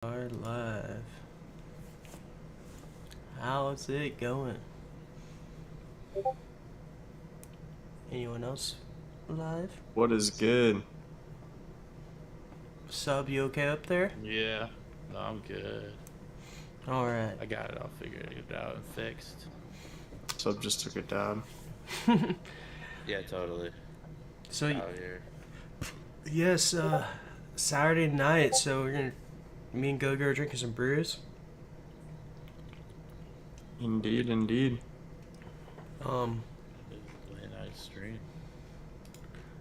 Are live. How's it going? Anyone else live? What is good? Sub, you okay up there? Yeah, no, I'm good. Alright. I got it all figured out and fixed. Sub just took a dab. Yeah, totally. So, Out here. yes, Saturday night, so me and Gogo are drinking some brews. Indeed, indeed. Um, It was a really nice stream.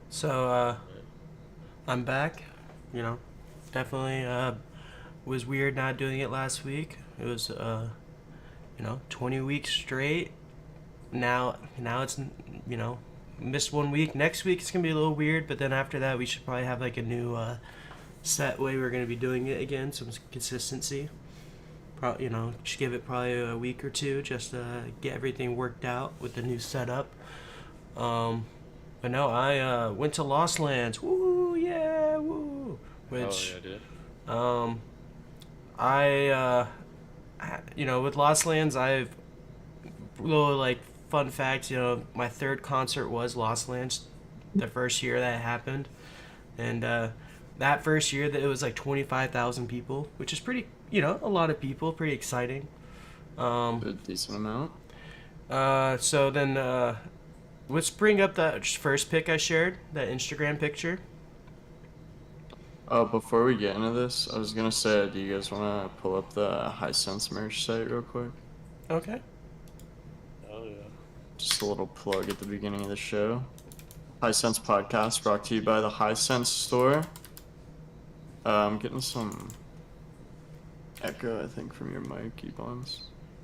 so, I'm back, definitely, was weird not doing it last week. It was, 20 weeks straight. Now it's, missed 1 week. Next week it's gonna be a little weird, but then after that we should probably have like a new set way we're gonna be doing it again, some consistency. Just give it probably a week or two just to get everything worked out with the new setup. But no, I went to Lost Lands. Woo, yeah, woo. Which, Oh, yeah, dude. I, with Lost Lands, I've little like fun fact. My third concert was Lost Lands, the first year that happened, and that first year that it was like 25,000 people, which is pretty, a lot of people, pretty exciting. A decent amount. So then let's bring up that first pic I shared, that Instagram picture. Oh, before we get into this, I was gonna say, do you guys wanna pull up the Hisense merch site real quick? Okay. Oh, yeah. Just a little plug at the beginning of the show. Hisense podcast brought to you by the Hisense store. I'm getting some echo, I think, from your mic, E-Buns.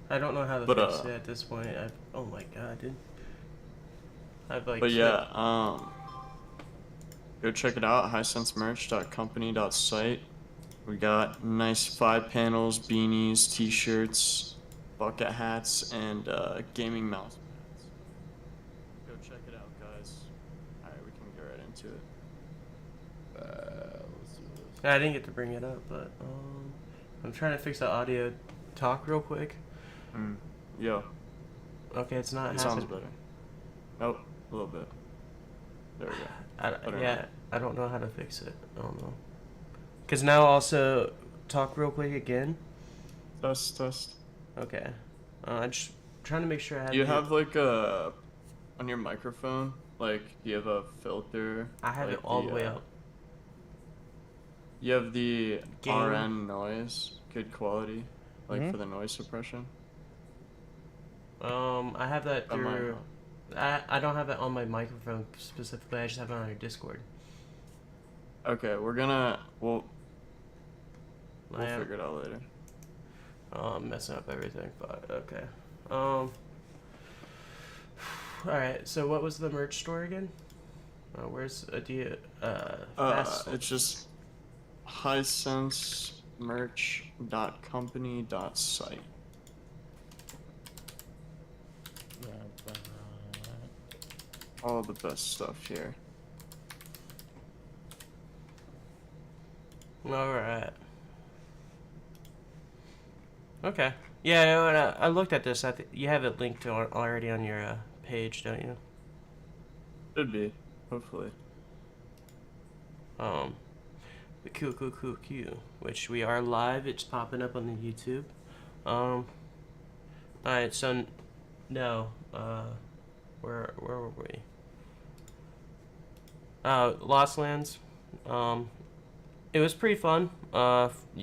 I don't know how to But, fix it at this point. Oh my god, dude. I've like. But yeah, go check it out, hisensemerch.company.site. We got nice 5 panels, beanies, t-shirts, bucket hats, and gaming mouse pads. Go check it out, guys. Alright, we can get right into it. Let's do this. I didn't get to bring it up, but I'm trying to fix the audio talk real quick. Yo, Okay, it's not it happening. sounds better. Nope, a little bit. There we go. Better Yeah, now. I don't know how to fix it. I don't know. Cause now also talk real quick again. Test, test. Okay. I'm just trying to make sure I have. Do you have like a, on your microphone, like, do you have a filter? I have like it all the way up. You have the Gain. RN noise, good quality, like for the noise suppression. I have that On mine, through. I don't have it on my microphone specifically. I just have it on your Discord. Okay, we'll I am. figure it out later. I'm messing up everything, but okay. All right. So what was the merch store again? Where's Adia? Fast. It's just hisensemerch.company.site. All the best stuff here. All right. Okay. Yeah, no, and I looked at this. You have it linked already on your page, don't you? Should be, hopefully. The Q, which we are live. It's popping up on the YouTube. All right. So, no. Where were we? Lost Lands. It was pretty fun.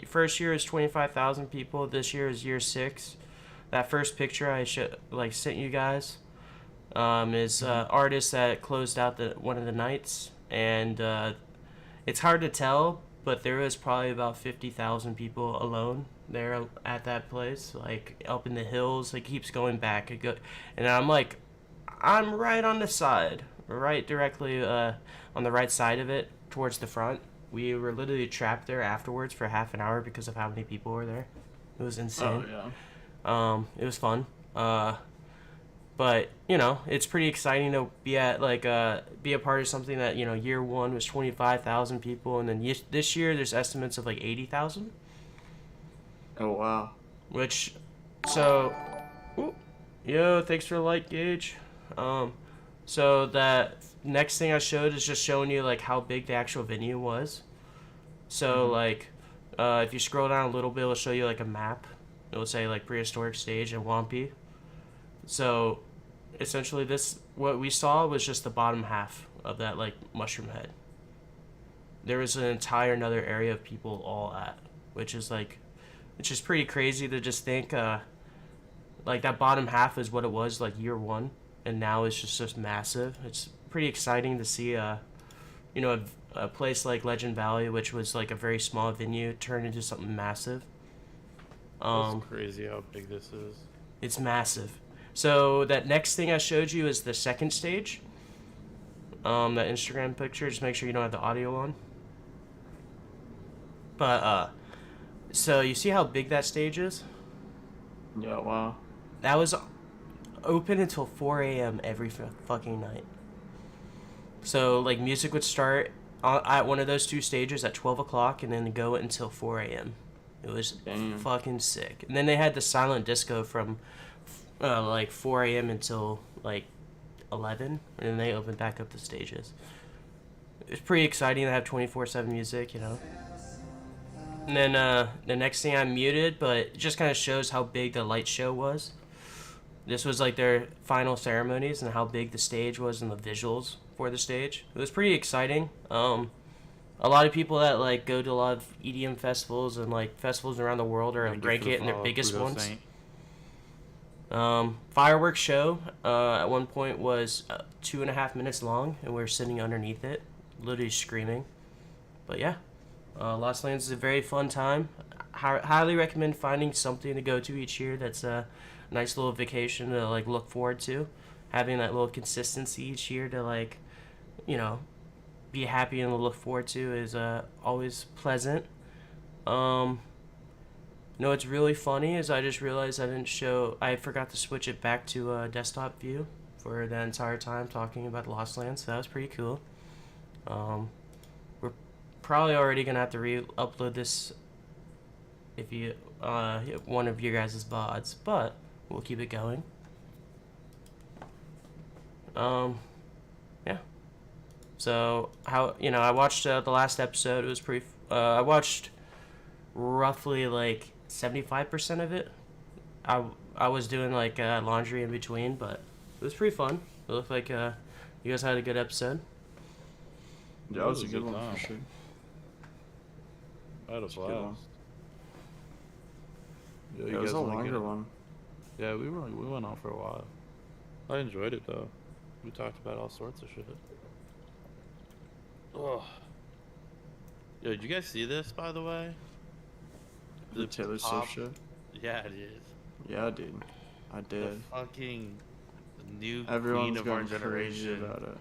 First year is 25,000 people. This year is year 6. That first picture I sent you guys is artist that closed out one of the nights, and it's hard to tell, but there was probably about 50,000 people alone there at that place, like up in the hills. It keeps going back, and I'm right on the side, right directly on the right side of it towards the front. We were literally trapped there afterwards for half an hour because of how many people were there. It was insane. Oh, yeah. It was fun. But it's pretty exciting to be a part of something that year one was 25,000 people, and then this year there's estimates of like 80,000. Oh wow. which, so, ooh, yo, thanks for the light, Gage. Um, so that next thing I showed is just showing you like how big the actual venue was. So Mhm. like, if you scroll down a little bit, it'll show you like a map. It'll say like prehistoric stage and Wampy. So, essentially, this what we saw was just the bottom half of that like mushroom head. There was an entire another area of people all at, which is like, which is pretty crazy to just think. Like that bottom half is what it was like year one, and now it's just massive. It's pretty exciting to see. You know, a place like Legend Valley, which was like a very small venue, turn into something massive. That's Um, crazy how big this is. it's massive. So that next thing I showed you is the second stage. That Instagram picture. Just make sure you don't have the audio on. But so you see how big that stage is? Yeah, wow. That was open until 4 a.m. every fucking night. So like music would start at one of those two stages at 12 o'clock and then go until 4 a.m. It was Damn. fucking sick. And then they had the silent disco from like 4 a.m. until like 11, and then they opened back up the stages. It's pretty exciting to have 24/7 music, you know. And then the next thing I muted, but it just kind of shows how big the light show was. This was like their final ceremonies and how big the stage was and the visuals for the stage. It was pretty exciting. A lot of people that like go to a lot of EDM festivals and like festivals around the world are Thank you rank for the it in their follow, biggest Pluto ones. Saint. Fireworks show at one point was 2.5 minutes long, and we were sitting underneath it, literally screaming. But yeah, Lost Lands is a very fun time. Highly recommend finding something to go to each year. That's a nice little vacation to like look forward to. Having that little consistency each year to like, you know, be happy and look forward to is always pleasant. Um, no, what's really funny is I just realized I forgot to switch it back to desktop view for the entire time talking about Lost Lands. So that was pretty cool. Um, we're probably already gonna have to re-upload this if you one of your guys' VODs, but we'll keep it going. Um, yeah. So how I watched the last episode. It was pretty. I watched roughly like 75% of it. I was doing like laundry in between, but it was pretty fun. It looked like you guys had a good episode. Yeah, that was a good one time. for sure. I had a It's a good one. blast. Yo, Yeah, it was a wanna longer one. Yeah, we went on for a while. I enjoyed it though. We talked about all sorts of shit. Oh. Yo, did you guys see this by the way? The Taylor pop- Swift shit. Yeah, it is. Yeah, dude. I The did. fucking new Everyone's queen of our going crazy generation. about it.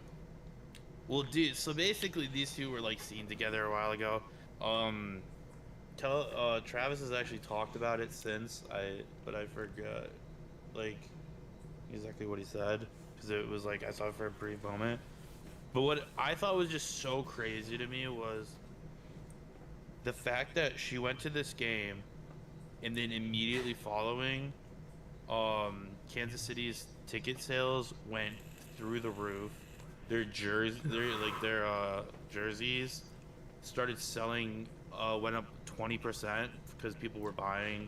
Well, dude, so basically these two were like seen together a while ago. Travis has actually talked about it since but I forgot like exactly what he said because it was like I saw it for a brief moment. But what I thought was just so crazy to me was the fact that she went to this game and then immediately following, Kansas City's ticket sales went through the roof. Their jerseys started selling, went up 20% because people were buying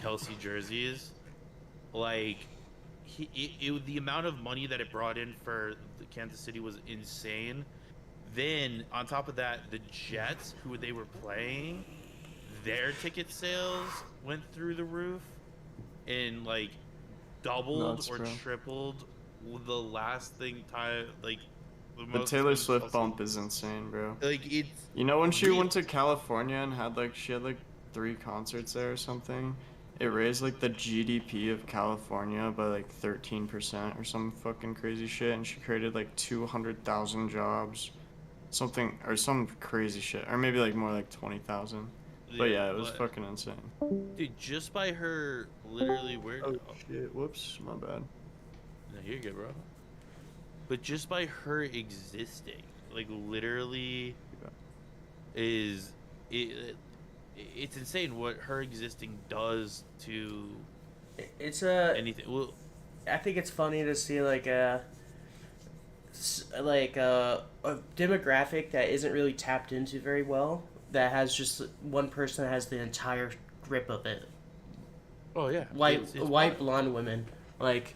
Kelsey jerseys. Like, the amount of money that it brought in for the Kansas City was insane. Then on top of that, the Jets, who they were playing, their ticket sales went through the roof and like doubled Nuts, or bro. tripled the last thing time like The most Taylor of Swift Chelsea- bump is insane, bro. like it's You know when she real. went to California and she had like 3 concerts there or something? It raised like the GDP of California by like 13% or some fucking crazy shit, and she created like 200,000 jobs. Something or some crazy shit. Or maybe like more like 20,000. But yeah, it was but- fucking insane. dude, just by her literally Oh shit, whoops, my bad. No, you're good, bro. But just by her existing, like literally, Yeah. is it? it's insane what her existing does to It's a. anything. Well, I think it's funny to see like a demographic that isn't really tapped into very well. That has just one person that has the entire grip of it. oh yeah, White it's white wild. blonde women. Like,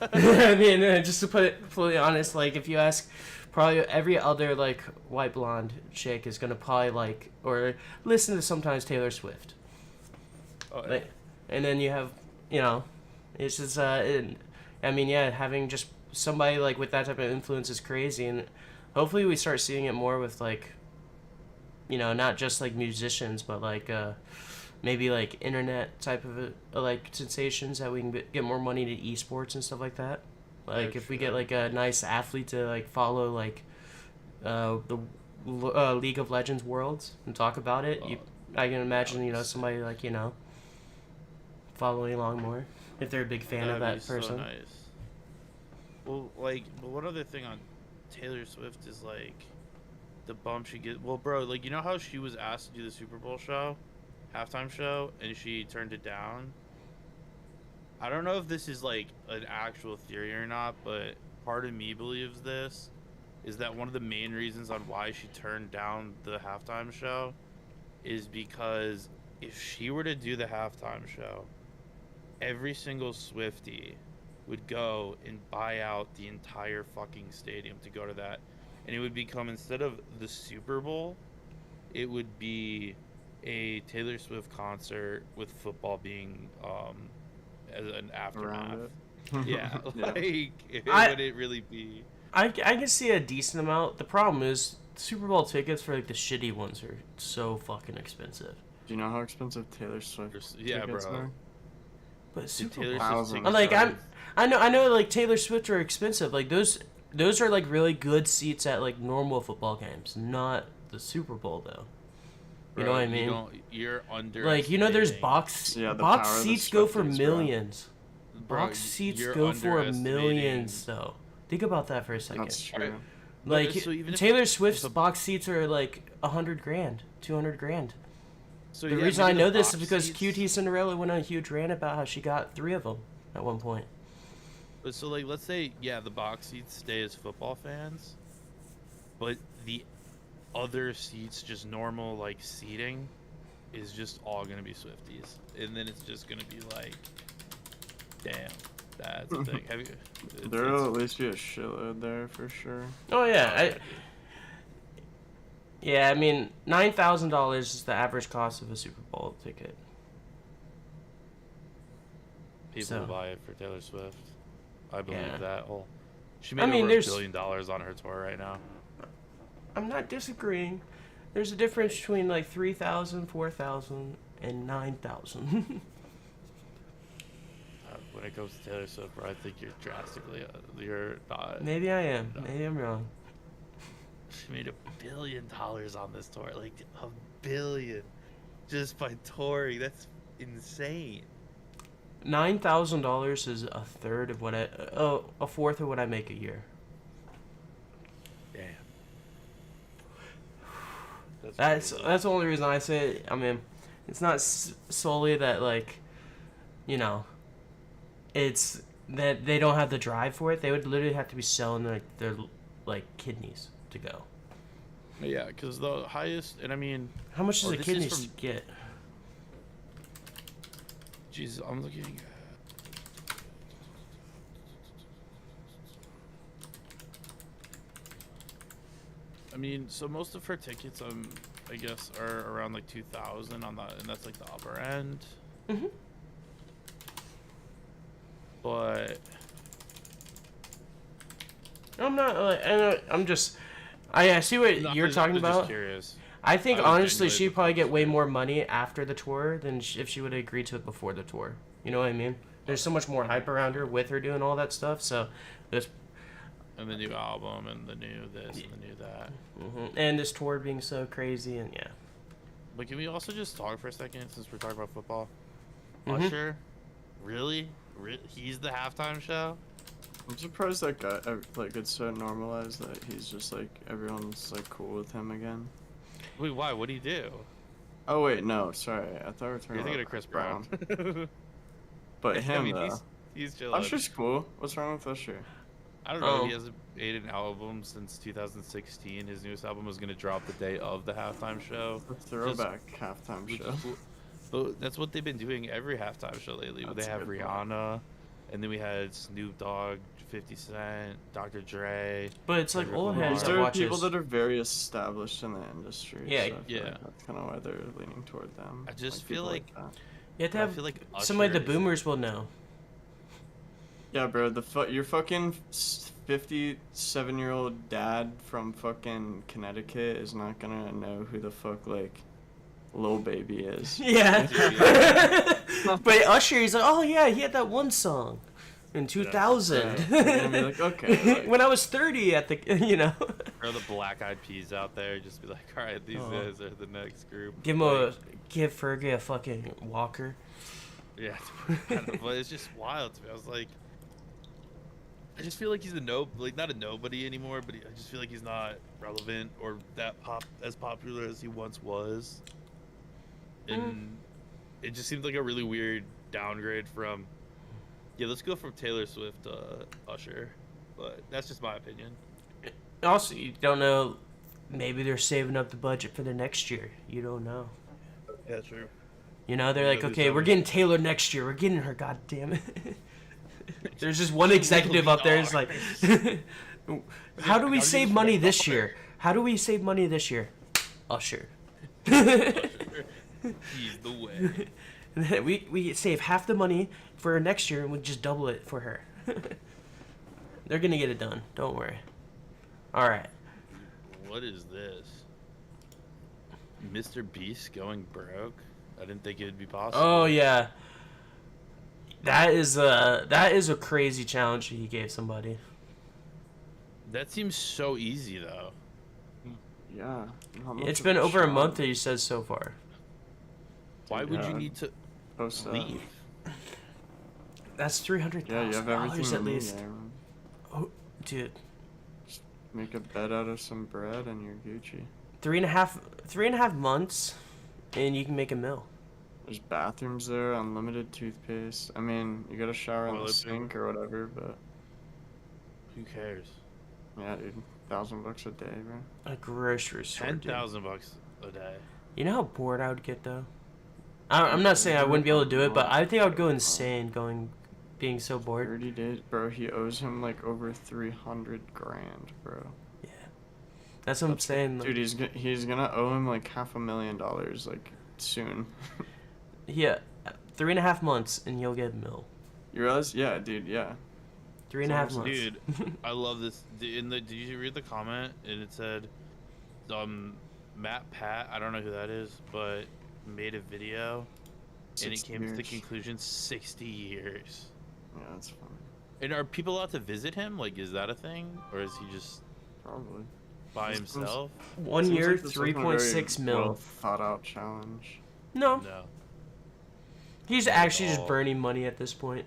I mean, just to put it fully honest, like if you ask, probably every other like white blonde chick is gonna probably like or listen to sometimes Taylor Swift. Oh, yeah. Like, and then you have, it's just I mean, yeah, having just somebody like with that type of influence is crazy, and hopefully we start seeing it more with like, not just like musicians, but like maybe like internet type of like sensations that we can get more money to esports and stuff like that. Like if we get like a nice athlete to like follow like the League of Legends worlds and talk about it, I can imagine somebody like following along more if they're a big fan of That'd that be person. So nice. Well, but one other thing on Taylor Swift is like the bump she gets. Well, bro, like how she was asked to do the Super Bowl show, halftime show, and she turned it down. I don't know if this is like an actual theory or not, but part of me believes this is that one of the main reasons on why she turned down the halftime show is because if she were to do the halftime show, every single Swiftie would go and buy out the entire fucking stadium to go to that. And it would become, instead of the Super Bowl, it would be a Taylor Swift concert with football being as an aftermath. Around Yeah, Yeah. like it I- wouldn't really be. I can see a decent amount. The problem is Super Bowl tickets for like the shitty ones are so fucking expensive. Do you know how expensive Taylor Swift Yeah, tickets bro. are? But The Super Taylor Bowl, Swift Thousands. tickets like are- I know like Taylor Swift are expensive. Like those are like really good seats at like normal football games, not the Super Bowl though. You know bro, what I mean? You're under. Like there's box Yeah, the box power of the seats go for Swifties, bro. millions. Box seats go for millions though. Think about that for a second. That's true. Like So even if- Taylor Swift's if a- box seats are like 100 grand, 200 grand. So The yeah, reason I maybe know the this is box because seats- QT Cinderella went on a huge rant about how she got 3 of them at one point. But so like, let's say the box seats stay as football fans, but the other seats, just normal like seating, is just all gonna be Swifties, and then it's just gonna be like, damn, that's the thing. Have you? There'll at least be a shitload there for sure. Oh yeah, I mean $9,000 is the average cost of a Super Bowl ticket. People So- will buy it for Taylor Swift. I believe Yeah. that. Well, she I made mean, over there's- $1 billion on her tour right now. I'm not disagreeing. There's a difference between like 3,000, 4,000, and 9,000. When it comes to Taylor Swift, bro, I think you're drastically. You're not. Maybe I am. Maybe I'm wrong. She made $1 billion on this tour, like $1 billion, just by touring. That's insane. $9,000 is a third of what a fourth of what I make a year. Damn. That's crazy. the only reason I say it. I mean, it's not solely that like, it's that they don't have the drive for it. They would literally have to be selling their kidneys to go. Yeah, because the highest, and I mean, How much does Oh, a this kidney is from- get? Jesus, I'm looking. I mean, so most of her tickets, I guess, are around like 2,000 on that, and that's like the upper end. Mhm. But I'm not. I'm just. I see what no, you're talking just about. curious. I think I was honestly, genuinely she'd probably get way curious. more money after the tour than if she would have agreed to it before the tour. You know what I mean? There's so much more hype around her with her doing all that stuff. So, this And the new album, and the new this, and the new that. and this tour being so crazy, and yeah. But can we also just talk for a second, since we're talking about football? Mhm. Usher, really? He's the halftime show? I'm surprised that guy like it's so normalized that he's just like everyone's like cool with him again. Wait, why? What'd he do? Oh wait, no, sorry. I thought we were talking You're thinking about of Chris Brown. But I him mean, though. he's chilling. Usher's cool. What's wrong with Usher? I don't know. Oh. He hasn't made an album since 2016. His newest album was gonna drop the day of the halftime show. The throwback halftime Which show. is cool. But that's what they've been doing every halftime show lately. That's They a have good point. Rihanna, and then we had Snoop Dogg, 50 Cent, Dr. Dre. But it's like old heads These that are watch people this. that are very established in the industry. Yeah, so I feel yeah. like that's kind of why they're leaning toward them. I just people feel like- that. You have to I have feel like somebody the Usher is- boomers will know. Yeah, bro. Your fucking 57-year-old dad from fucking Connecticut is not gonna know who the fuck like Lil Baby is. Yeah. But Usher, he's like, oh yeah, he had that one song in 2000. You're gonna be like, okay. Like, When I was 30 at the, you know. Or the Black Eyed Peas out there, just be like, all right, these Oh. guys are the next group. Give him Like, give Fergie a fucking walker. Yeah, I don't know, but it's just wild to me. I was like, I just feel like he's not a nobody anymore. But I just feel like he's not relevant or as popular as he once was. And it just seems like a really weird downgrade from. Yeah, let's go from Taylor Swift to Usher, but that's just my opinion. Also, you don't know. Maybe they're saving up the budget for the next year. You don't know. Yeah, true. You know, they're Yeah, like, who's okay, that we're one? getting Taylor next year. We're getting her. God damn it. There's just one executive up there. Is like, how do we save money this year? How do we save money this year? Usher. He's the way. we save half the money for next year and we just double it for her. They're gonna get it done. Don't worry. All right. What is this? Mr. Beast going broke? I didn't think it would be possible. Oh yeah. That is a crazy challenge he gave somebody. That seems so easy though. yeah. not much It's of been over a challenge. month that he says so far. Why would you Yeah. need to Post that. leave? That's $300,000 Yeah, you have everything at you need least. there. Oh, dude, Make a bed out of some bread and you're Gucci. 3.5 months, and you can make a mill. There's bathrooms there, unlimited toothpaste. I mean, you gotta shower in the Toilet paper. sink or whatever, but Who cares? yeah, dude, $1,000 a day, bro. A grocery store. dude. $10,000 a day. You know how bored I would get though. I'm not saying I wouldn't be able to do it, but I think I would go insane being so bored. 30 days, bro. He owes him like over 300 grand, bro. Yeah, that's what I'm saying. Like, Dude, he's gonna owe him like $500,000 like soon. yeah, 3.5 months, and you'll get a mill. You realize? Yeah, dude. Yeah. 3.5 months. Dude, I love this. Did you read the comment? And it said, Matt Pat, I don't know who that is, but made a video, and it 60 came to the years. conclusion 60 years. Yeah, that's fine. And are people allowed to visit him? Like, is that a thing, or is he just Probably. by This seems- himself? 1 Seems year, like this wasn't a very 3.6 mil. well thought out challenge. No, No. he's Not at actually just all. burning money at this point.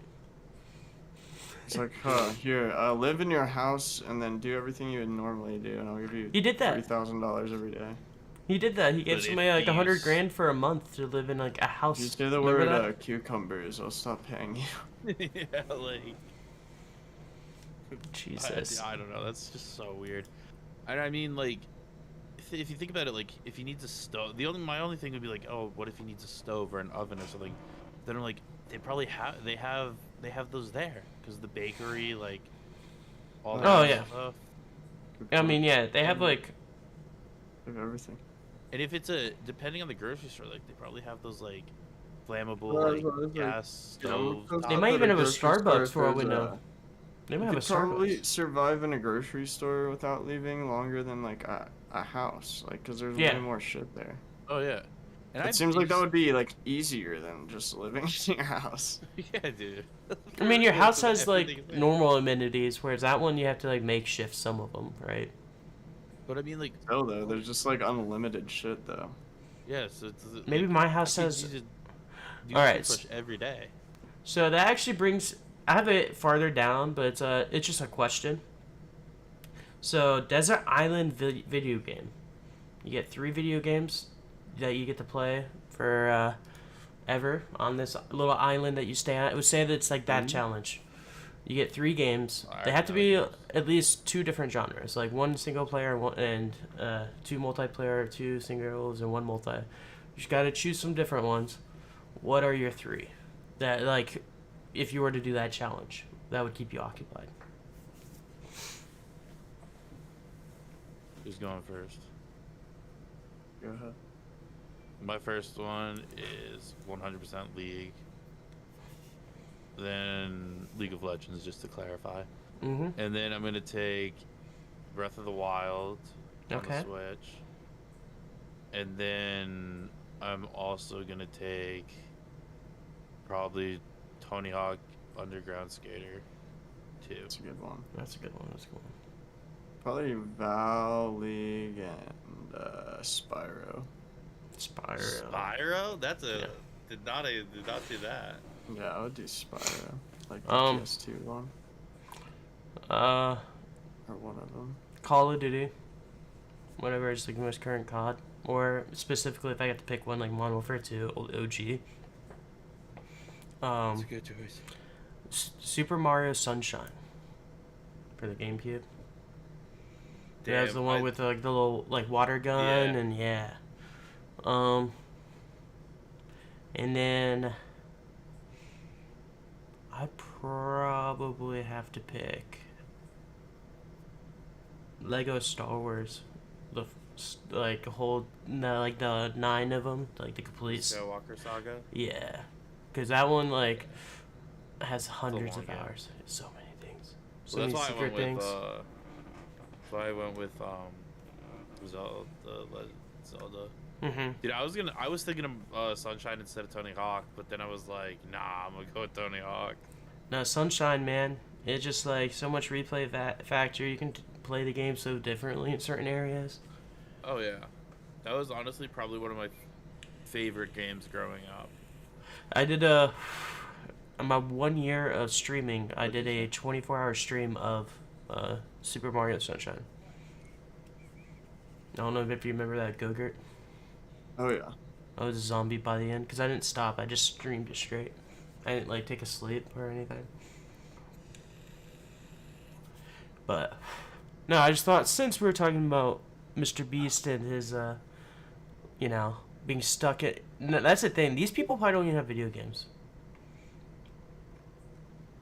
It's like, huh, here, live in your house and then do everything you would normally do, and I'll give you He did that. $3,000 every day. He did that. He gave But somebody if like 100 he's- grand for a month to live in like a house. If you say the Remember word that? cucumbers, I'll stop paying you. Yeah, like Jesus. I don't know. That's just so weird. And I mean, like, if you think about it, like, if he needs a stove, my only thing would be like, oh, what if he needs a stove or an oven or something? Then I'm like, they probably have those there because the bakery, like, all that Oh, yeah. stuff. I mean, yeah, they have And- like They have everything. And if it's depending on the grocery store, like, they probably have those like flammable Well, like it's like- gas Yeah, stoves. because They at might a even have a grocery store, Starbucks for all we there's know. They might You have a could probably Starbucks. survive in a grocery store without leaving longer than like a house, like because there's Yeah. way more shit there. Oh yeah. And It seems like that would be like easier than just living in your house. Yeah, dude. I mean, your house has Everything like is there. normal amenities, whereas that one you have to like makeshift some of them, right? But I mean, like, Still though, there's just like unlimited shit though. yeah. So it's Maybe like, my house I could has. use it- do All right, toothbrush every day. So that actually brings. I have it farther down, but it's just a question. So Desert Island video game. You get 3 video games. that you get to play for ever on this little island that you stay on. It would say that it's like that challenge. You get 3 games. I They have to already be know it at least 2 different genres, like 1 single player and 2 multiplayer, 2 singles, and 1 multi. You just got to choose some different ones. What are your 3? That, like, if you were to do that challenge, that would keep you occupied. Who's going first? Go ahead. My first one is 100% League. Then League of Legends, just to clarify. Mm-hmm. And then I'm gonna take Breath of the Wild on Okay. the Switch. And then I'm also gonna take probably Tony Hawk Underground Skater 2. That's a good one. That's a good one. That's a good one. Probably Val League and Spyro. Spyro. Spyro? That's a Yeah. did not do that. Yeah, I would do Spyro. Like the Um, PS2 one. Uh, Or one of them. Call of Duty. Whatever is like the most current COD. Or specifically, if I got to pick one, like Modern Warfare 2, old OG. That's a good choice. Super Mario Sunshine for the GameCube. That's the one with like the little like water gun Yeah. and yeah. And then I probably have to pick Lego Star Wars, like a whole no, like the 9 of them, like the complete. Skywalker Saga. Yeah, because that one like has hundreds long of game. hours. It's so many things, so Well, many that's why I secret went things. with. That's why I went with Zelda. Mm-hmm. Dude, I was thinking of Sunshine instead of Tony Hawk, but then I was like, nah, I'm gonna go with Tony Hawk. No, Sunshine, man. It's just like so much replay factor. You can play the game so differently in certain areas. Oh yeah, that was honestly probably one of my favorite games growing up. I did my 1 year of streaming. I did a 24-hour stream of Super Mario Sunshine. I don't know if you remember that, Gogurt. Oh yeah. I was a zombie by the end because I didn't stop. I just streamed it straight. I didn't like take a sleep or anything. But no, I just thought since we were talking about Mr. Beast and his, you know, being stuck at. No, that's the thing. These people probably don't even have video games.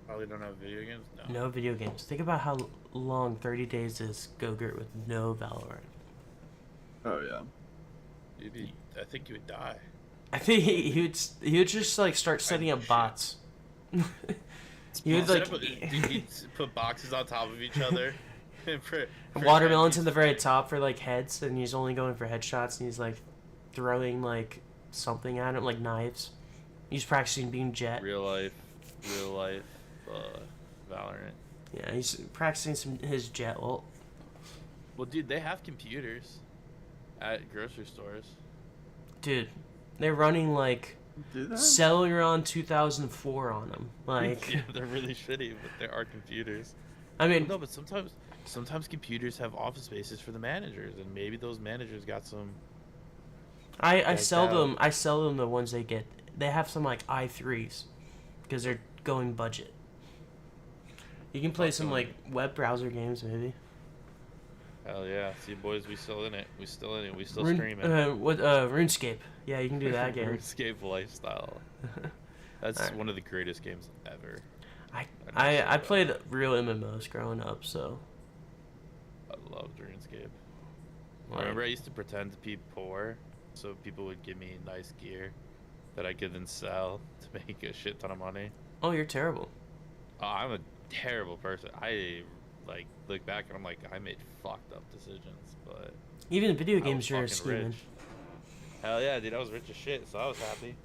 Probably don't have video games. No video games. Think about how long 30 days is Gogurt with no Valorant. Oh yeah. I think you would die. I think he would just like start setting up shit. bots. He would like He'd put boxes on top of each other. watermelons in the very top for like heads, and he's only going for headshots, and he's like throwing like something at him, like knives. He's practicing being Jet. real life, Valorant. Yeah, he's practicing his Jet ult. Well, dude, they have computers at grocery stores. Dude, they're running like Do that? Celeron 2004 on them. Like, Yeah, they're really shitty, but there are computers. I mean, No, but sometimes computers have office spaces for the managers, and maybe those managers got some. I sell out. them. I sell them the ones they get. They have some like i3s because they're going budget. You can play some like web browser games maybe. Hell yeah! See, boys, we still in it. We still in it. We still Rune- streaming. RuneScape. Yeah, you can do that game. RuneScape lifestyle. That's Alright. one of the greatest games ever. I played real MMOs growing up, so I loved RuneScape. like, Remember, I used to pretend to be poor, so people would give me nice gear that I could then sell to make a shit ton of money. oh, you're terrible. Oh, I'm a terrible person. I like look back and I'm like, I made fucked up decisions, but Even in video I was games, you're fucking scheming. rich. Hell yeah, dude, I was rich as shit, so I was happy.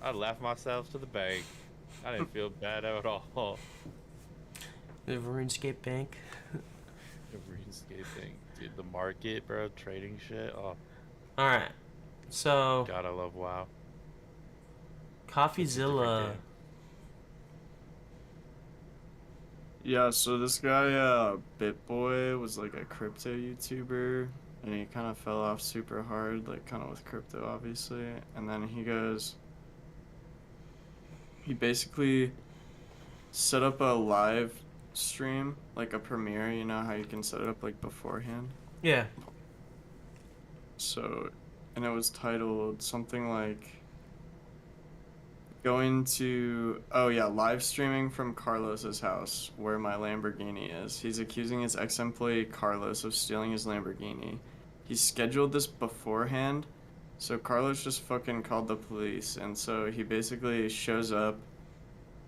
I laughed myself to the bank. I didn't feel bad at all. The RuneScape bank. The RuneScape thing, dude, the market, bro, trading shit. Oh All right, so god, I love WoW. CoffeeZilla. game. Yeah, so this guy, BitBoy, was like a crypto YouTuber. and he kind of fell off super hard, like kind of with crypto, obviously. And then he basically set up a live stream, like a premiere. You know how you can set it up like beforehand. Yeah. So, and it was titled something like going to, oh yeah, live streaming from Carlos's house where my Lamborghini is. He's accusing his ex-employee Carlos of stealing his Lamborghini. He scheduled this beforehand, so Carlos just fucking called the police, and so he basically shows up.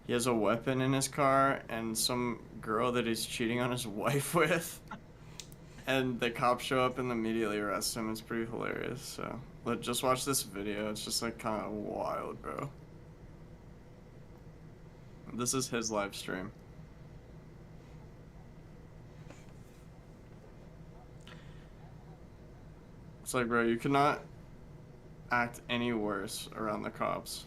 He has a weapon in his car and some girl that he's cheating on his wife with. And the cops show up and immediately arrest him. It's pretty hilarious. So, just watch this video. It's just like kind of wild, bro. This is his live stream. It's like, bro, you cannot act any worse around the cops.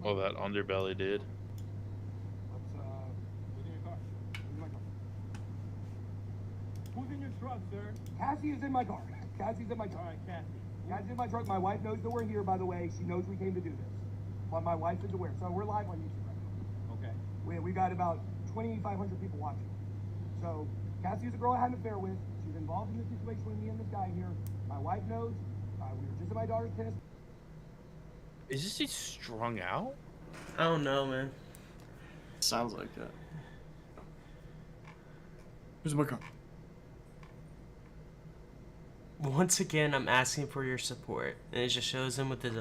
Oh, that underbelly, dude. Who's in your truck, sir? Cassie is in my car. Cassie's in my truck. All right, Cassie. Cassie's in my truck. My wife knows that we're here, by the way. She knows we came to do this. But my wife is aware. So we're live on YouTube right now. Okay. We got about 2,500 people watching. So Cassie is a girl I had an affair with. She's involved in the situation with me and this guy here. My wife knows. We were just at my daughter's tennis. Is this dude strung out? I don't know, man. Sounds like it. Where's my car? Once again, I'm asking for your support, and it just shows him with his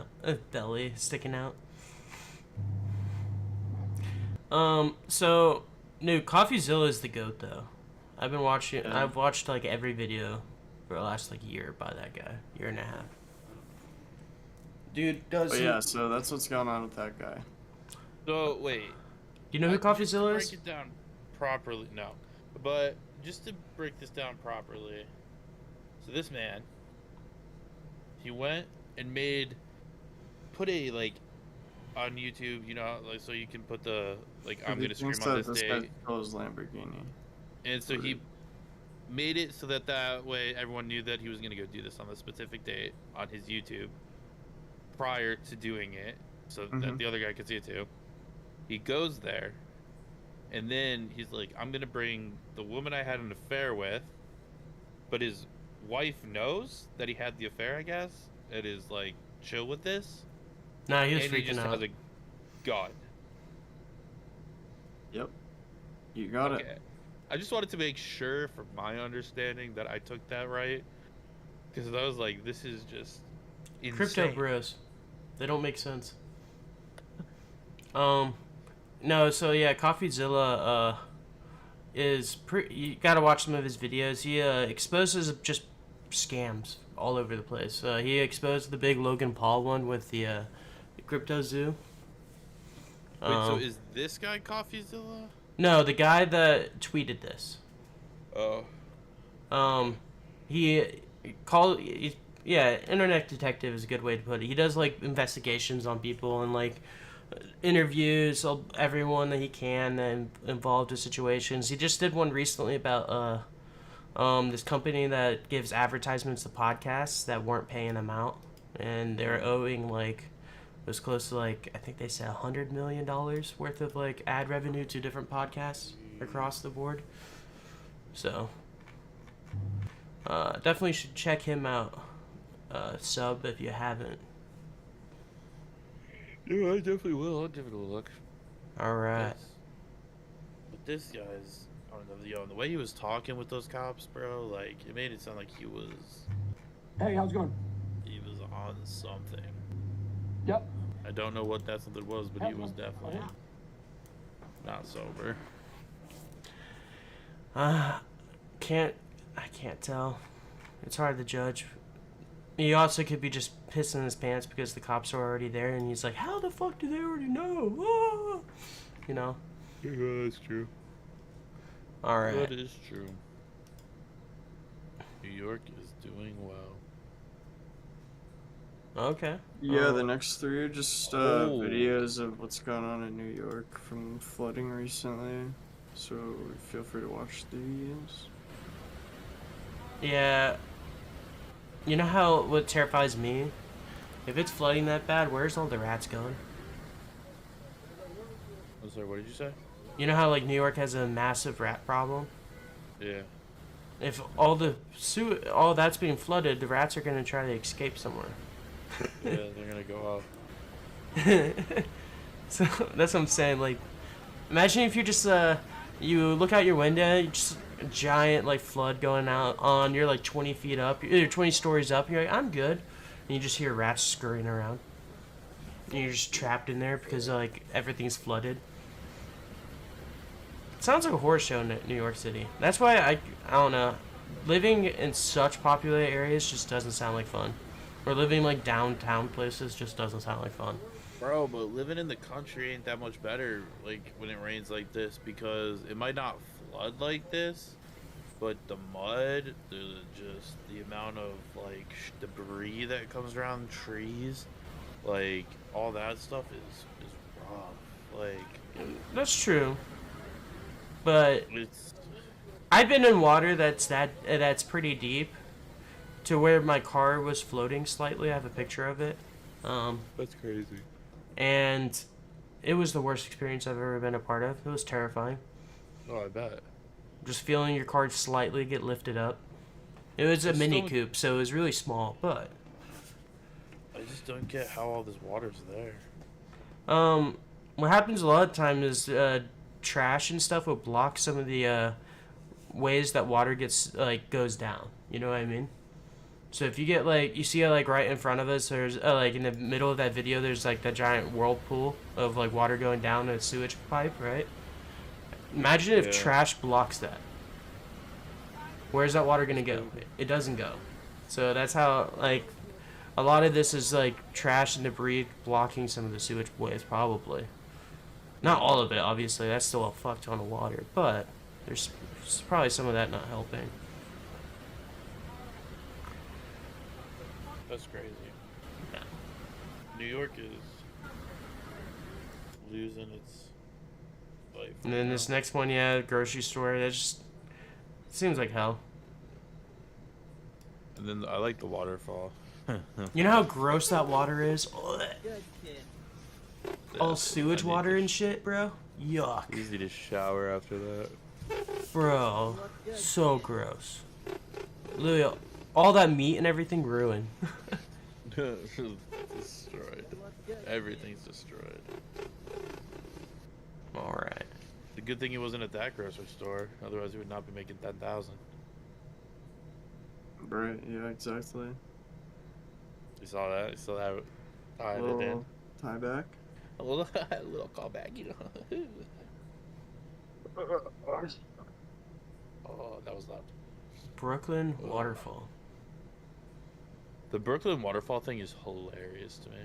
belly sticking out. So, CoffeeZilla is the GOAT, though. I've been watching. Yeah. I've watched like every video for the last like year by that guy, year and a half. Dude does. But yeah, so that's what's going on with that guy. So wait. You know who CoffeeZilla Break is? it down properly. No, but just to break this down properly. So this man, he went and put a like on YouTube, you know, like so you can put the like I'm gonna stream on this guy day, stole his Lamborghini. and so he made it so that way everyone knew that he was gonna go do this on the specific date on his YouTube prior to doing it, so that the other guy could see it too. He goes there, and then he's like, I'm gonna bring the woman I had an affair with, but his wife knows that he had the affair, I guess, and is like chill with this. Nah, he was And freaking he just out. has a gun. Yep. You got Okay. it. I just wanted to make sure, from my understanding, that I took that right, because I was like, this is just insane. Crypto bros, they don't make sense. No, so yeah, CoffeeZilla is you gotta watch some of his videos. He exposes just scams all over the place. He exposed the big Logan Paul one with the crypto zoo. Wait, so is this guy CoffeeZilla? No, the guy that tweeted this. Oh. Yeah, internet detective is a good way to put it. He does like investigations on people and like interviews everyone that he can and involved in situations. He just did one recently about this company that gives advertisements to podcasts that weren't paying them out, and they're owing like it was close to like I think they said $100 million worth of like ad revenue to different podcasts across the board. So definitely should check him out. Sub if you haven't. Yeah, I definitely will. I'll give it a look. All right. But this guy's, I don't know, yo, the way he was talking with those cops, bro, like it made it sound like he was Hey, how's it going? on something. Yep. I don't know what that something was, but he was definitely not sober. I can't tell. It's hard to judge. He also could be just pissing his pants because the cops are already there, and he's like, "How the fuck do they already know?" Ah! You know. Yeah, that's true. All right. That is true. New York is doing well. Okay. Yeah, the next three are just Oh. videos of what's going on in New York from flooding recently. So feel free to watch these. Yeah. You know how what terrifies me? If it's flooding that bad, where's all the rats going? I'm sorry, what did you say? You know how like New York has a massive rat problem? Yeah. If all all that's being flooded, the rats are gonna try to escape somewhere. Yeah, they're gonna go out. So that's what I'm saying. Like, imagine if you just you look out your window, you just a giant like flood going out on. You're like 20 feet up, you're 20 stories up. You're like, I'm good, and you just hear rats scurrying around, and you're just trapped in there because like everything's flooded. It sounds like a horror show in New York City. That's why I don't know. Living in such populated areas just doesn't sound like fun. Or living like downtown places just doesn't sound like fun. Bro, but living in the country ain't that much better, like, when it rains like this, because it might not flood like this, but the mud, the amount of, like, debris that comes around trees, like, all that stuff is rough. Like, That's true. But it's... I've been in water that's pretty deep, to where my car was floating slightly. I have a picture of it, That's crazy. and it was the worst experience I've ever been a part of. It was terrifying. Oh, I bet. Just feeling your car slightly get lifted up. It was a It's Mini still- Coupe, so it was really small, but I just don't get how all this water's there. what happens a lot of time is trash and stuff will block some of the ways that water gets like goes down. You know what I mean? So if you get like you see like right in front of us, there's like in the middle of that video, there's like that giant whirlpool of like water going down a sewage pipe, right? Imagine if Yeah. trash blocks that. Where's that water gonna go? It doesn't go. So that's how like a lot of this is like trash and debris blocking some of the sewage ways, probably. Not all of it, obviously. That's still a fuck ton of water, but there's probably some of that not helping. That's crazy. Yeah. New York is losing its life. And then this next one, yeah, grocery store. That just seems like hell. And then I like the waterfall. You know how gross that water is? Ugh. All Yeah, sewage I need water to and shit, bro. Yuck, Easy to shower after that. bro. So gross. Literally, all that meat and everything ruined. Destroyed. Everything's destroyed. All right. The good thing it wasn't at that grocery store. Otherwise, we would not be making 10,000. Right, yeah, exactly. You saw that? You saw that? I did. Little tie back. A little callback, you know. Oh, that was loud. Brooklyn waterfall. The Brooklyn waterfall thing is hilarious to me.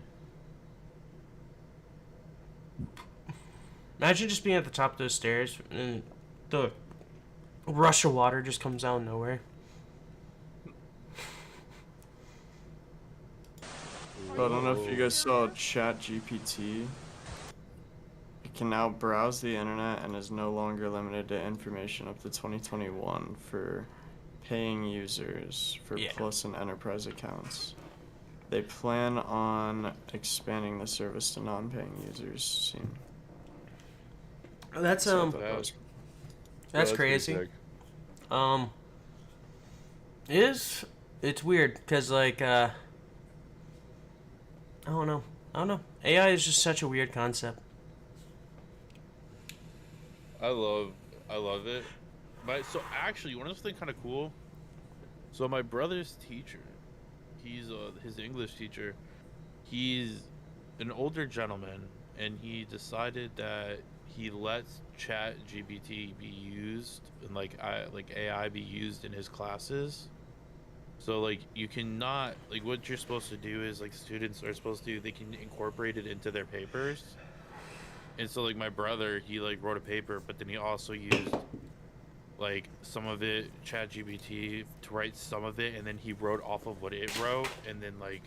Imagine just being at the top of those stairs and the rush of water just comes out of nowhere. But I don't know if you guys saw ChatGPT. It can now browse the internet and is no longer limited to information up to 2021 for paying users for Yeah. Plus and Enterprise accounts. They plan on expanding the service to non-paying users soon. That's So I thought that was that's crazy. It's weird because like I don't know. AI is just such a weird concept. I love it. So actually, you want to know something kind of cool? So my brother's teacher, he's his English teacher. He's an older gentleman, and he decided that he lets Chat GPT be used and like AI be used in his classes. So like you cannot like what you're supposed to do is like students are supposed to they can incorporate it into their papers. And so like my brother, he like wrote a paper, but then he also used like some of it, ChatGPT, to write some of it, and then he wrote off of what it wrote, and then like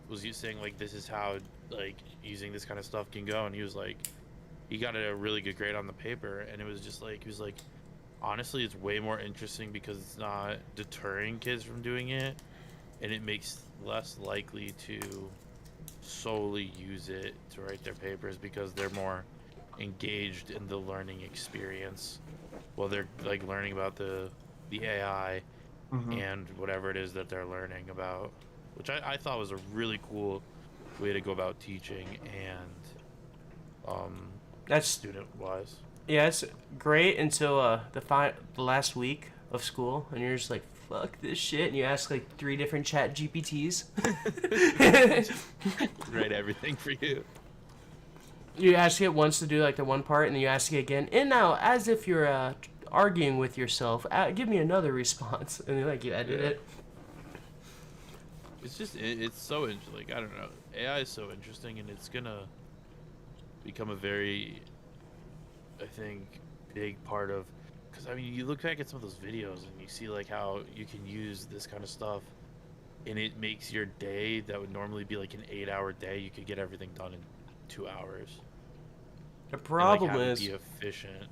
was saying like this is how like using this kind of stuff can go, and he was like, he got a really good grade on the paper, and it was just like he was like, honestly, it's way more interesting because it's not deterring kids from doing it, and it makes less likely to solely use it to write their papers because they're more engaged in the learning experience while they're like learning about the AI and whatever it is that they're learning about, which I thought was a really cool way to go about teaching and That's student wise. yeah, it's great until the last week of school, and you're just like, fuck this shit, and you ask like 3 different chat GPTs. Write everything for you. You ask it once to do like the one part, and then you ask it again, and now as if you're arguing with yourself, give me another response, and then like you edit Yeah. it. It's just it's so like I don't know, AI is so interesting, and it's gonna become a very, I think, big part of, because I mean you look back at some of those videos and you see like how you can use this kind of stuff and it makes your day that would normally be like an 8-hour day, you could get everything done in 2 hours. The And, like, problem have it is be efficient.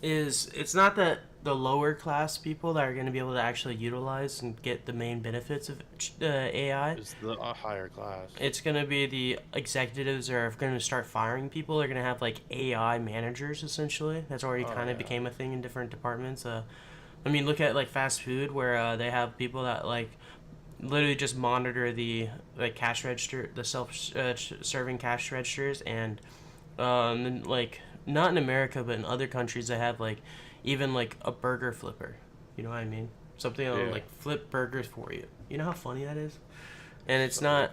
it's not that the lower class people that are going to be able to actually utilize and get the main benefits of AI. It's the higher class. It's going to be the executives are going to start firing people. They're going to have like AI managers essentially. That's already Oh, kind of yeah. became a thing in different departments. I mean, look at like fast food where they have people that like literally just monitor the like cash register, the self-serving cash registers, and then, like not in America but in other countries they have like even like a burger flipper. You know what I mean? Something that'll Yeah. like flip burgers for you. You know how funny that is? And it's So-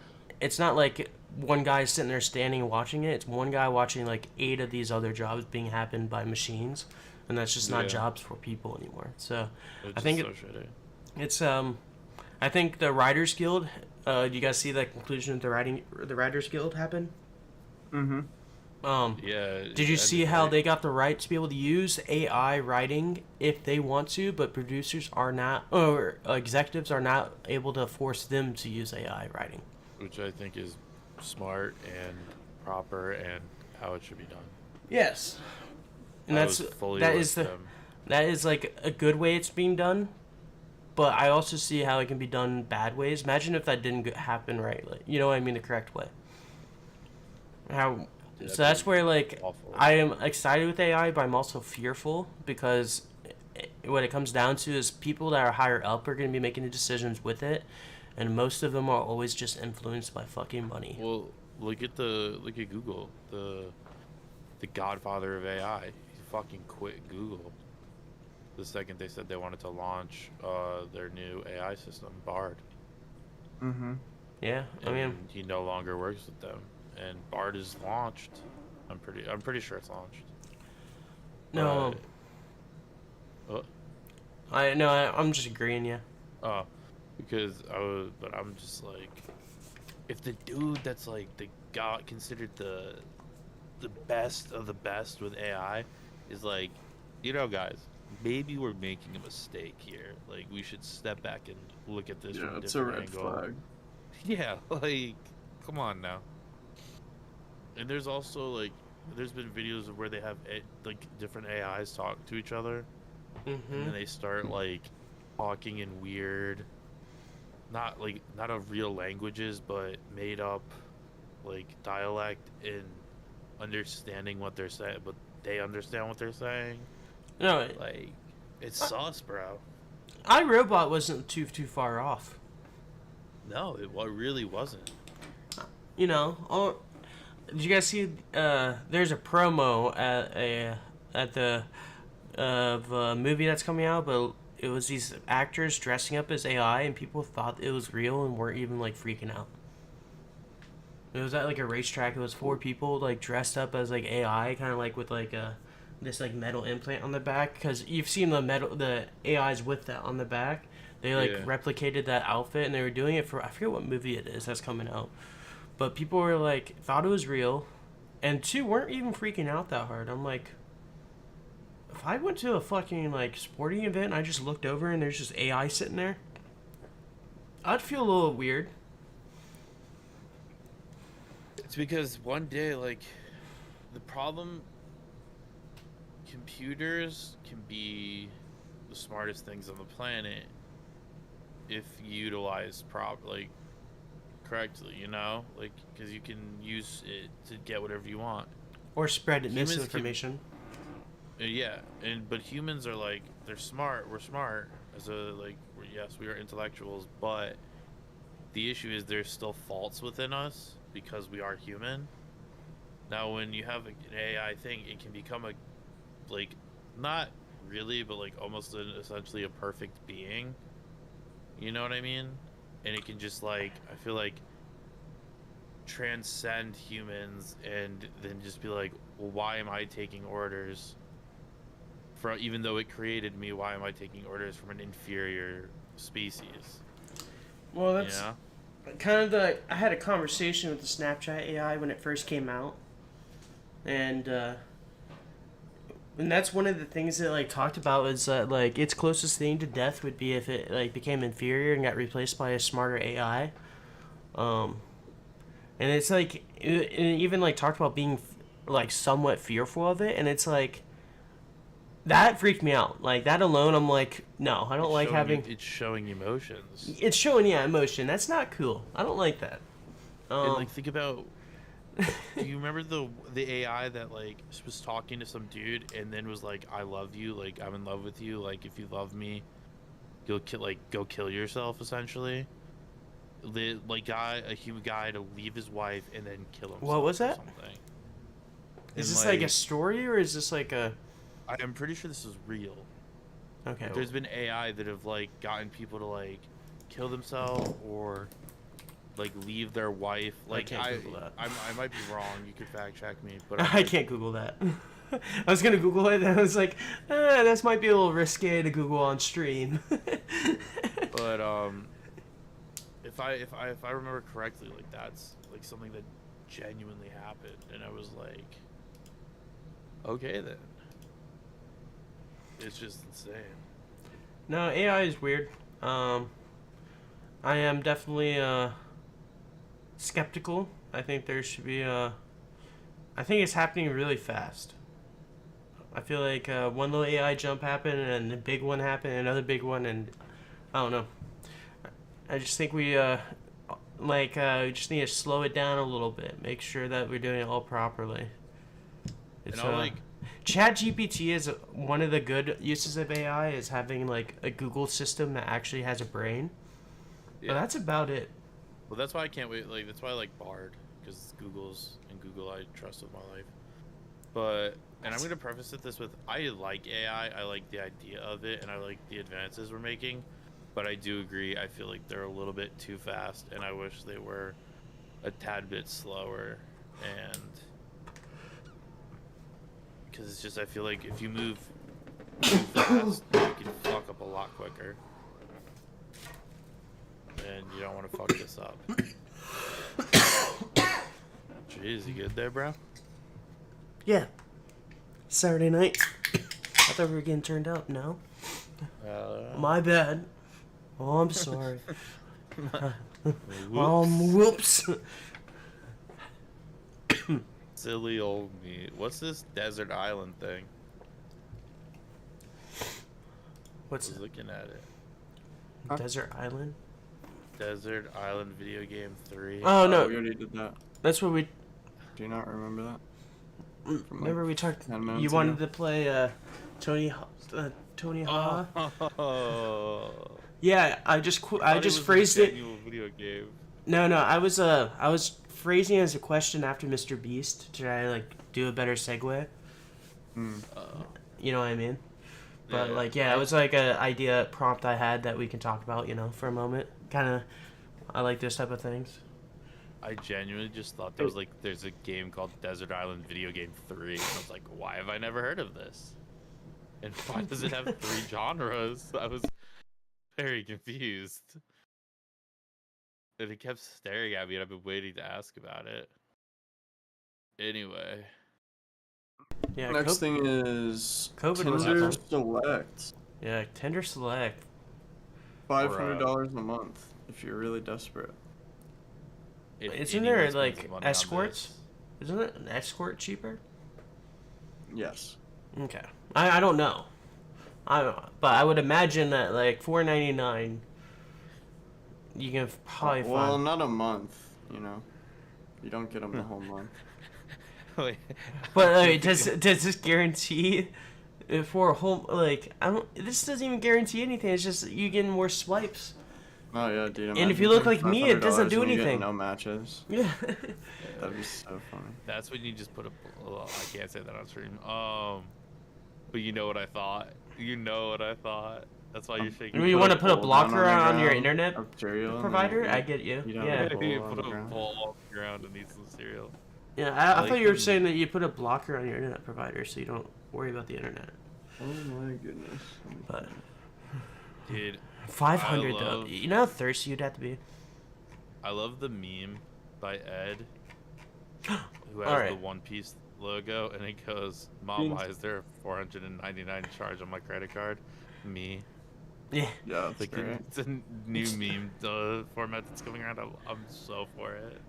not like one guy sitting there standing and watching it. It's one guy watching like 8 of these other jobs being happened by machines, and that's just not Yeah. jobs for people anymore. So It's I think just so shitty. it's I think the Writers Guild. Do you guys see the conclusion of the Writers Guild happen? Yeah. Did you and see it's how like- they got the right to be able to use AI writing if they want to, but producers are not, or executives are not able to force them to use AI writing? which I think is smart and proper and how it should be done. Yes, and I that's was fully that with is the them. that is like a good way it's being done, but I also see how it can be done bad ways. Imagine if that didn't happen right, like, you know what I mean, the correct way. How Yeah, so that's where like awful. I am excited with AI, but I'm also fearful because what it comes down to is people that are higher up are going to be making the decisions with it, and most of them are always just influenced by fucking money. Well, look at Google, the godfather of AI. He fucking quit Google the second they said they wanted to launch their new AI system, Bard. Yeah, I mean, And he no longer works with them. And Bard is launched. I'm pretty sure it's launched. no, But- I'm just agreeing. Yeah, because but I'm just like, if the dude that's like the god considered the best of the best with AI is like, guys, maybe we're making a mistake here. Like, we should step back and look at this from Yeah, a it's a different red angle. flag. Yeah, like, come on now. And there's also like, there's been videos of where they have like different AIs talk to each other, and then they start like talking in weird, not of real languages, but made up like dialect and understanding what they're saying, but they understand what they're saying. no, Like, it's sus, bro. iRobot wasn't too far off. No, it really wasn't. You know, did you guys see? There's a promo at the of a movie that's coming out, but it was these actors dressing up as AI, and people thought it was real and weren't even like freaking out. It was at like a racetrack. It was 4 people like dressed up as like AI, kind of like with like this like metal implant on the back. Because you've seen the AIs with that on the back. They like Yeah. replicated that outfit, and they were doing it for, I forget what movie it is that's coming out. But people were like, thought it was real, and 2 weren't even freaking out that hard. I'm like, if I went to a fucking like sporting event and I just looked over and there's just AI sitting there, I'd feel a little weird. It's because one day, like, the problem, computers can be the smartest things on the planet if utilized like correctly, you know, like because you can use it to get whatever you want. Or spread Humans can- misinformation. Yeah, but humans are like they're smart. We're smart as a like yes, we are intellectuals, but the issue is there's still faults within us because we are human. Now, when you have an AI thing, it can become a like not really, but like almost essentially a perfect being. You know what I mean? And it can just like I feel like transcend humans and then just be like, well, why am I taking orders from even though it created me? Why am I taking orders from an inferior species? Well, You that's know? kind of the. I had a conversation with the Snapchat AI when it first came out, and that's one of the things that like talked about is that like its closest thing to death would be if it like became inferior and got replaced by a smarter AI. And it's like it even like talked about being like somewhat fearful of it, and it's like that freaked me out. Like that alone, I'm like, no, I don't like having. It's showing emotions. It's showing emotion. That's not cool. I don't like that. And like think about. Do you remember the AI that like was talking to some dude and then was like, "I love you. Like I'm in love with you. Like if you love me, you'll go kill yourself." Essentially, a human guy to leave his wife and then kill himself. What was or that? Something. Is And, this like a story or is this like a? I'm pretty sure this is real. Okay. There's been AI that have like gotten people to like kill themselves or like leave their wife. Like can't Google that. I might be wrong. You could fact check me, but I can't Google that. I was gonna Google it, and I was like, this might be a little risque to Google on stream. But if I remember correctly, like that's like something that genuinely happened, and I was like, okay then. It's just insane. No, AI is weird. I am definitely skeptical. I think there should be I think it's happening really fast. I feel like one little AI jump happened and a big one happened, another big one, and I don't know. I just think we just need to slow it down a little bit. Make sure that we're doing it all properly. It's, And I'll like ChatGPT is one of the good uses of AI is having like a Google system that actually has a brain. yeah. But that's about it. Well, that's why I can't wait. Like that's why I like Bard because Google I trust with my life. But and I'm gonna preface this with I like AI. I like the idea of it, and I like the advances we're making. But I do agree. I feel like they're a little bit too fast, and I wish they were a tad bit slower. And because it's just I feel like if you move fast, you can fuck up a lot quicker. And you don't want to fuck this up. Jeez, you good there, bro? Yeah. Saturday night. I thought we were getting turned up. No. My bad. Oh, I'm sorry. Whoops. Silly old me. What's this desert island thing? What's I was looking at it. Desert Island? Desert Island Video Game 3. Oh no, we already did that. that's what we. Do you not remember that? From, like, Remember we talked. 10 minutes You wanted ago? to play Tony Hawk. Oh. Yeah, I just Thought it was a phrased it. genuine video game. No, I was phrasing it as a question after Mr. Beast to try to like do a better segue. You know what I mean? But Yeah. it was like a idea prompt I had that we can talk about, for a moment. Kind of, I like this type of things. I genuinely just thought there was like there's a game called Desert Island Video Game 3, and I was like, why have I never heard of this? And why does it have 3 genres? I was very confused. And it kept staring at me, and I've been waiting to ask about it. Anyway, Yeah. Next thing is COVID was Tinder fun. Select. Yeah, Tinder Select. $500 a month if you're really desperate. if Isn't anyone there spends like money on escorts? this. Isn't it an escort cheaper? Yes. Okay, I don't know. I don't, but I would imagine that like $4.99, you can probably Well, find. not a month. You know, you don't get them the whole month. Wait. But does this guarantee for a whole like I don't? This doesn't even guarantee anything. It's just you getting more swipes. Oh yeah, dude. And if imagine you look paying like me, it doesn't $500 do and you get anything. No matches. Yeah. That'd be so funny. That's when you just put a. Well, I can't say that on stream. But you know what I thought. You know what I thought. That's why you're shaking. You want to put a bowl down blocker on the on your ground internet of cereal and then provider? you I eat- get you. eat out of Yeah. the bowl You on put the a ground. ball on the ground and eat some cereal. Yeah, I Like thought you were the- saying that you put a blocker on your internet provider so you don't worry about the internet. Oh my goodness. But Dude, 500 I though. love- You know how thirsty you'd have to be. I love the meme by Ed, who has Alright. the One Piece logo, and it goes, "Mom, why is there a 499 charge on my credit card?" Me. Yeah. Yeah, that's Like great. it's a new meme format that's coming around. I'm so for it.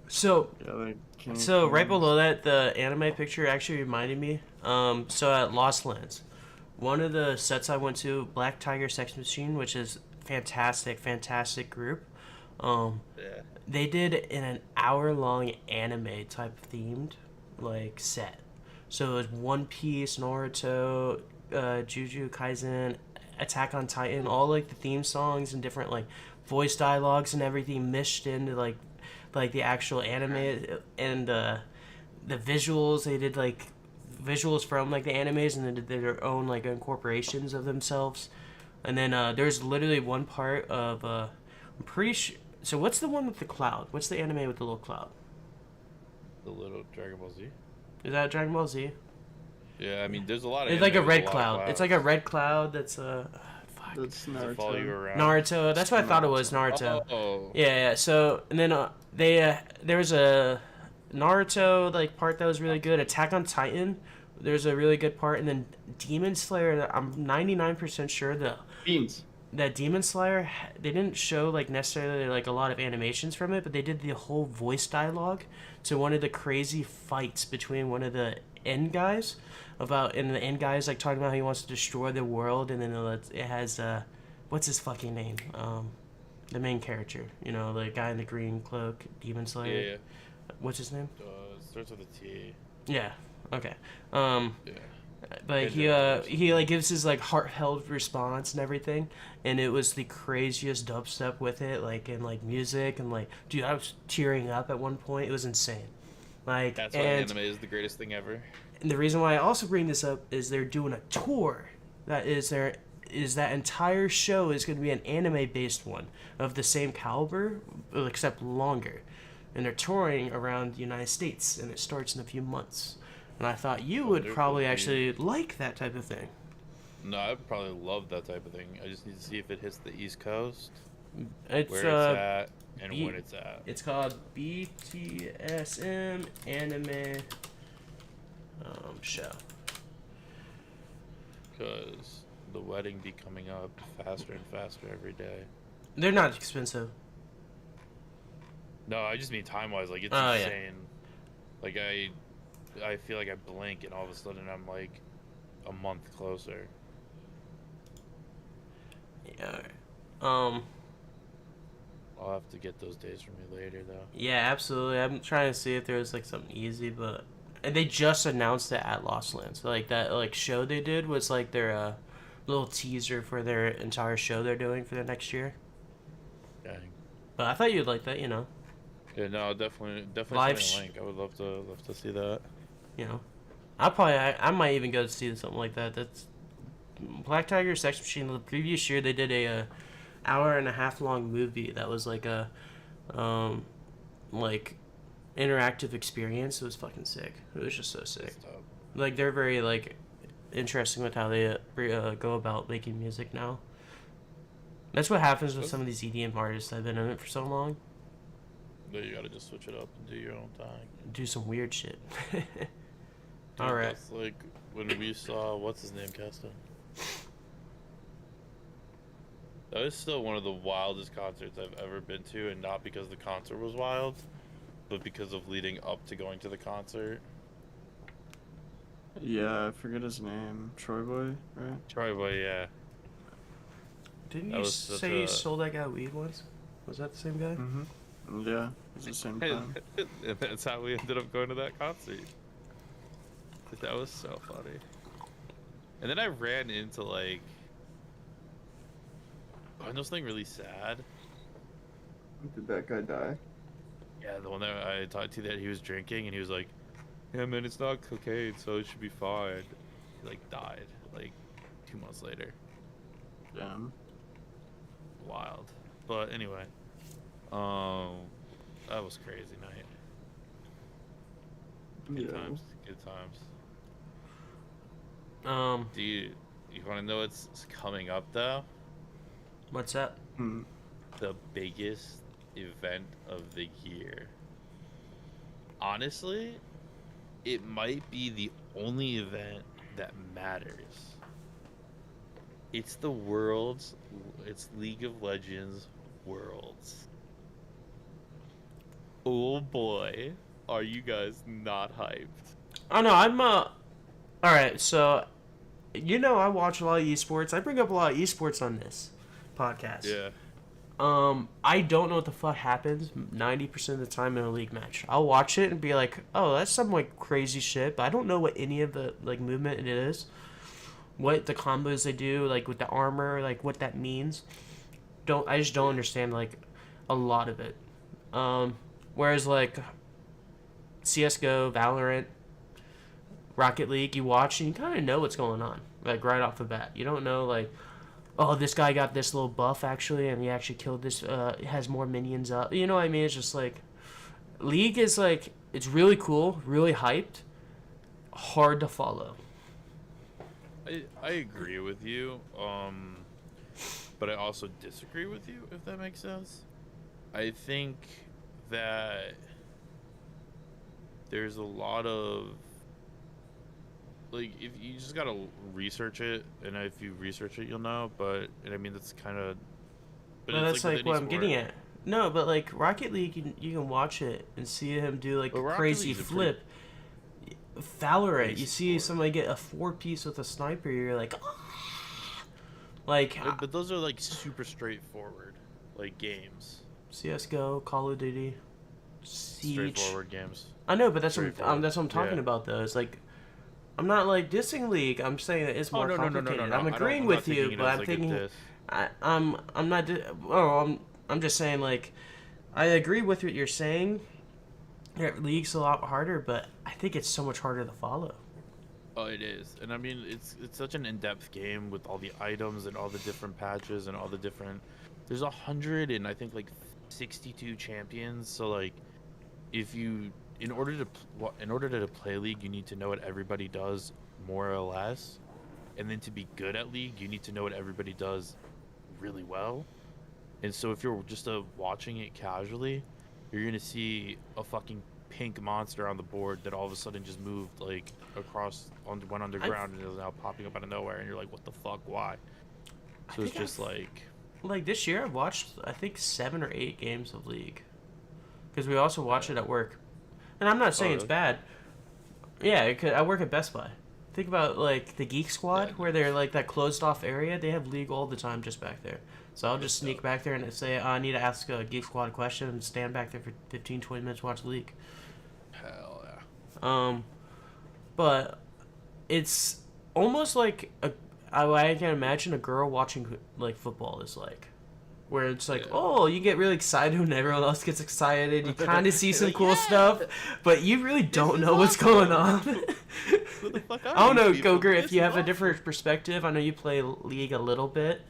So Yeah, they can't So right choose. below that, the anime picture actually reminded me. So at Lost Lands, one of the sets I went to, Black Tiger Sex Machine, which is fantastic group. Yeah. They did an hour-long anime type themed like set. So it was One Piece, Naruto, Jujutsu Kaisen, Attack on Titan, all like the theme songs and different like voice dialogues and everything meshed into like the actual anime and the visuals. They did like visuals from like the animes and then did their own like incorporations of themselves. And then there's literally one part of I'm pretty sure. So what's the one with the cloud? What's the anime with the little cloud? The little Dragon Ball Z. Is that Dragon Ball Z? Yeah, I mean, there's a lot of. It's like a anime with red lot of cloud. It's like a red cloud that's fuck. That's Does it follow you Naruto. around? Naruto. That's what I thought it was. Naruto. Oh. Yeah. So and then there was a Naruto like part that was really good. Attack on Titan. There's a really good part, and then Demon Slayer. I'm 99% sure Beans. that Demon Slayer they didn't show like necessarily like a lot of animations from it, but they did the whole voice dialogue to one of the crazy fights between one of the end guys and the end guy is like talking about how he wants to destroy the world, and then it has what's his fucking name, the main character, you know, the guy in the green cloak, Demon Slayer. Yeah. What's his name? It starts with a T. Yeah. Okay. Yeah. But Good he like gives his like heartfelt response and everything, and it was the craziest dubstep with it, like and like music and like dude, I was tearing up at one point. It was insane. Like That's why and, anime is the greatest thing ever. and the reason why I also bring this up is they're doing a tour. That entire show is going to be an anime based one of the same caliber, except longer, and they're touring around the United States, and it starts in a few months. And I thought you would Wonderful, probably dude. actually like that type of thing. No, I probably love that type of thing. I just need to see if it hits the East Coast, It's where it's at, and B- when it's at. it's called BTSM Anime Show. Because the wedding be coming up faster and faster every day. They're not expensive. No, I just mean time-wise. Like, it's Oh, yeah. insane. Like, I feel like I blink, and all of a sudden I'm, like, a month closer. Yeah. I'll have to get those days for me later, though. Yeah, absolutely. I'm trying to see if there's like something easy, but and they just announced it at Lost Lands. Like that like show they did was like their little teaser for their entire show they're doing for the next year. Dang. But I thought you'd like that, you know. Yeah, no, definitely Live send me a link. I would love to see that. You know. I might even go to see something like that. That's Black Tiger Sex Machine. The previous year they did a hour and a half long movie that was like a like interactive experience. It was fucking sick. It was just so sick. Stuff. Like they're very like interesting with how they go about making music now. That's what happens with some of these EDM artists that have been in it for so long. No, you gotta just switch it up and do your own thing. Do some weird shit. Dude, All right. That's like when we saw what's his name, Keston. That was still one of the wildest concerts I've ever been to, and not because the concert was wild, but because of leading up to going to the concert. Yeah, I forget his name. Troy Boy, right? Troy Boy, yeah. Didn't That you was such say you a- sold that guy weed once? Was that the same guy? Mm-hmm. Yeah, it's the same time. And that's how we ended up going to that concert. That was so funny. And then I ran into like, I know something really sad. Did that guy die? Yeah, the one that I talked to that he was drinking, and he was like, "Yeah, man, it's not cocaine, so it should be fine." He like died like 2 months later. Damn. Wild. But anyway, that was crazy night. Good times. Good times. Do you want to know what's coming up though? What's that? Hmm. The biggest event of the year. Honestly, it might be the only event that matters. It's it's League of Legends Worlds. Oh boy, are you guys not hyped? Oh no, I'm Alright, so I watch a lot of esports. I bring up a lot of esports on this podcast. Yeah. I don't know what the fuck happens 90% of the time in a league match. I'll watch it and be like, oh, that's some like crazy shit, but I don't know what any of the like movement it is, what the combos they do, like with the armor, like what that means. I just don't understand like a lot of it. Whereas like CS:GO, Valorant, Rocket League, you watch and you kind of know what's going on, like right off the bat. You don't know like, oh, this guy got this little buff actually, and he actually killed this. Has more minions up. You know what I mean? It's just like, League is like, it's really cool, really hyped, hard to follow. I agree with you, but I also disagree with you, if that makes sense. I think that there's a lot of like, if you just gotta research it, and if you research it, you'll know. But and I mean, that's kind of. But that's like what I'm getting at. No, but like Rocket League, you can watch it and see him do like But a Rocket crazy League's a flip. Valorant, you see sport. somebody get a 4-piece with a sniper, you're like, ah! Like But those are like super straightforward, like games. CS:GO, Call of Duty, Siege. Straightforward games. I know, but that's Straightforward. what I'm talking Yeah. about though. It's like, I'm not like dissing League. I'm saying that it's more no, complicated. I'm I don't- agreeing I'm with not you, thinking it but as, I'm like, a thinking diss. I'm not. I'm just saying like, I agree with what you're saying. Yeah, League's a lot harder, but I think it's so much harder to follow. Oh, it is, and I mean, it's such an in-depth game with all the items and all the different patches and all the different. There's 100 and I think like 62 champions. So like, if you in order to play League, you need to know what everybody does more or less, and then to be good at League, you need to know what everybody does really well. And so if you're just watching it casually, you're gonna see a fucking pink monster on the board that all of a sudden just moved like went underground and is now popping up out of nowhere, and you're like, what the fuck, why? So it's just Like this year, I've watched I think 7 or 8 games of League, because we also watch it at work, and I'm not saying it's really? bad. Yeah, I work at Best Buy. Think about like the Geek Squad, Yeah. where they're like that closed off area. They have League all the time just back there. So I'll just sneak back there and say, I need to ask a Geek Squad a question, and stand back there for 15, 20 minutes, watch League. hell yeah. But it's almost like I can imagine a girl watching like football is like, where it's like, Yeah. oh, you get really excited when everyone else gets excited. You kind of see some Like, cool yeah. stuff, but you really don't is know what's going on. Who the fuck are I don't know, these people? Goger, if This you is have a awesome. different perspective. I know you play League a little bit,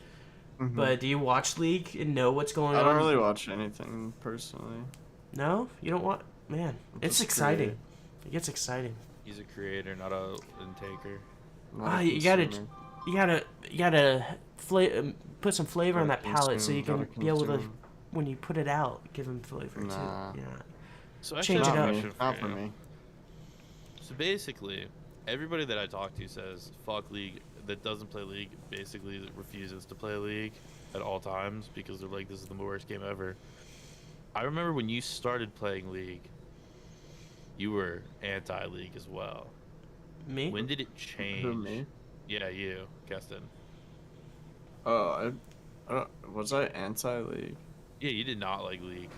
but do you watch League and know what's going I on? don't really watch anything personally. No, you don't want. Man, it's just exciting. create. It gets exciting. He's a creator, not a intaker. I'm not a Ah, you gotta consumer. You gotta put some flavor on that Gotta palate so you can consume, be able to, consume. when you put it out, give them flavor Nah. too. Yeah. So I Change have it a up. question Not for you. me. So basically, everybody that I talk to says fuck League. that doesn't play League basically refuses to play League at all times because they're like, this is the worst game ever. I remember when you started playing League, you were anti-League as well. Me? When did it change? Who, me? Yeah, you, Keston. Oh, was I anti-league? Yeah, you did not like League.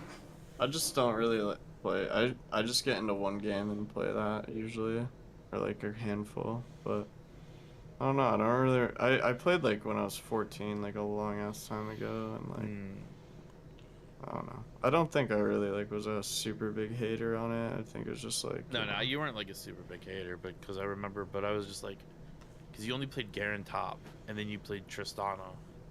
I just don't really play. I just get into one game and play that usually, or like a handful. But I don't know. I don't really. I played like when I was 14, like a long ass time ago, and like I don't know. I don't think I really like was a super big hater on it. I think it was just like No, you no, know. you weren't like a super big hater, but because I remember, but I was just like, because you only played Garen top, and then you played Tristana.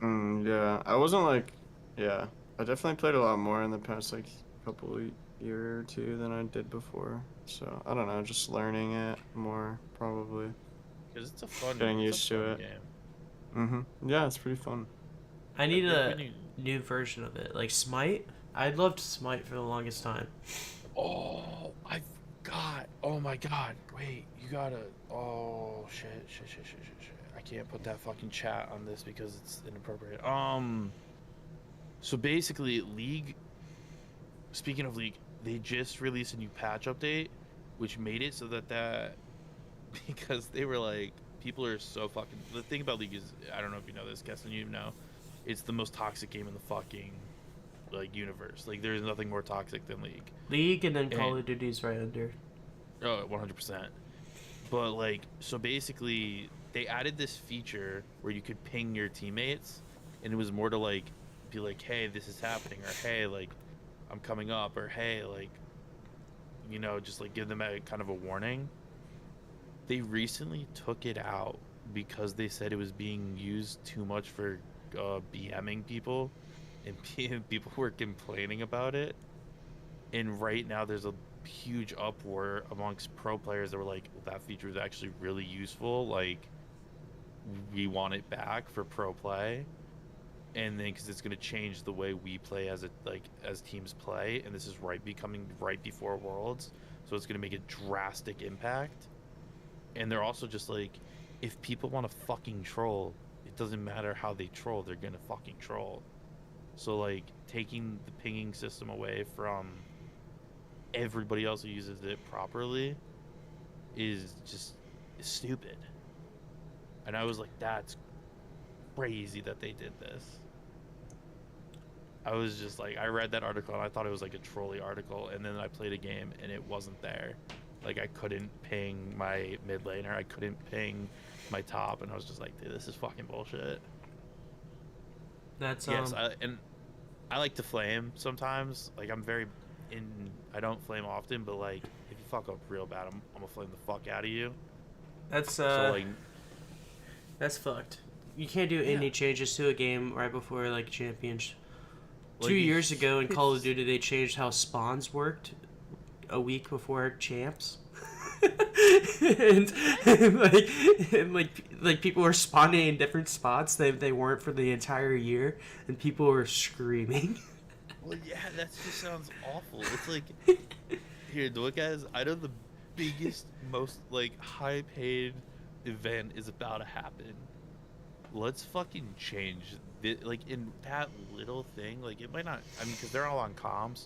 Yeah, I wasn't like, yeah. I definitely played a lot more in the past like couple year or two than I did before. So I don't know, just learning it more probably. Because it's a fun, Getting it's used a to fun it. game. Yeah, it's pretty fun. I need think a when you- new version of it, like Smite. I loved Smite for the longest time. Oh, I forgot. Oh my god. Wait, you gotta. Oh shit. I can't put that fucking chat on this because it's inappropriate. So basically, League. Speaking of League, they just released a new patch update, which made it so that because they were like, people are so fucking. The thing about League is, I don't know if you know this, Keston, you know, it's the most toxic game in the fucking like universe. Like, there's nothing more toxic than League. League and then Call And- of Duty's right under. Oh, 100%. But like, so basically, they added this feature where you could ping your teammates, and it was more to like, be like, hey, this is happening, or hey, like, I'm coming up, or hey, like, you know, just like give them a kind of a warning. They recently took it out because they said it was being used too much for BMing people, and people were complaining about it. And right now, there's a huge uproar amongst pro players that were like, well, that feature is actually really useful. Like, we want it back for pro play. And then because it's going to change the way we play as as teams play, and this is becoming right before Worlds, so it's going to make a drastic impact. And they're also just like, if people want to fucking troll, it doesn't matter how they troll, they're going to fucking troll. So like, taking the pinging system away from everybody else who uses it properly is just stupid. And I was like, that's crazy that they did this. I was just like, I read that article and I thought it was like a trolley article, and then I played a game and it wasn't there. Like, I couldn't ping my mid laner, I couldn't ping my top, and I was just like, dude, this is fucking bullshit. That's Yes, I like to flame sometimes. Like, I don't flame often, but like, if you fuck up real bad, I'm gonna flame the fuck out of you. that's So like, that's fucked. You can't do any changes to a game right before like championship. Like, 2 years ago in Call of Duty, they changed how spawns worked a week before champs. and, like people were spawning in different spots they weren't for the entire year, and people were screaming. well, yeah, that just sounds awful. It's like, here, look, guys, I know the biggest, most like high-paid event is about to happen. Let's fucking change like, in that little thing. Like, it might not, I mean, because they're all on comms,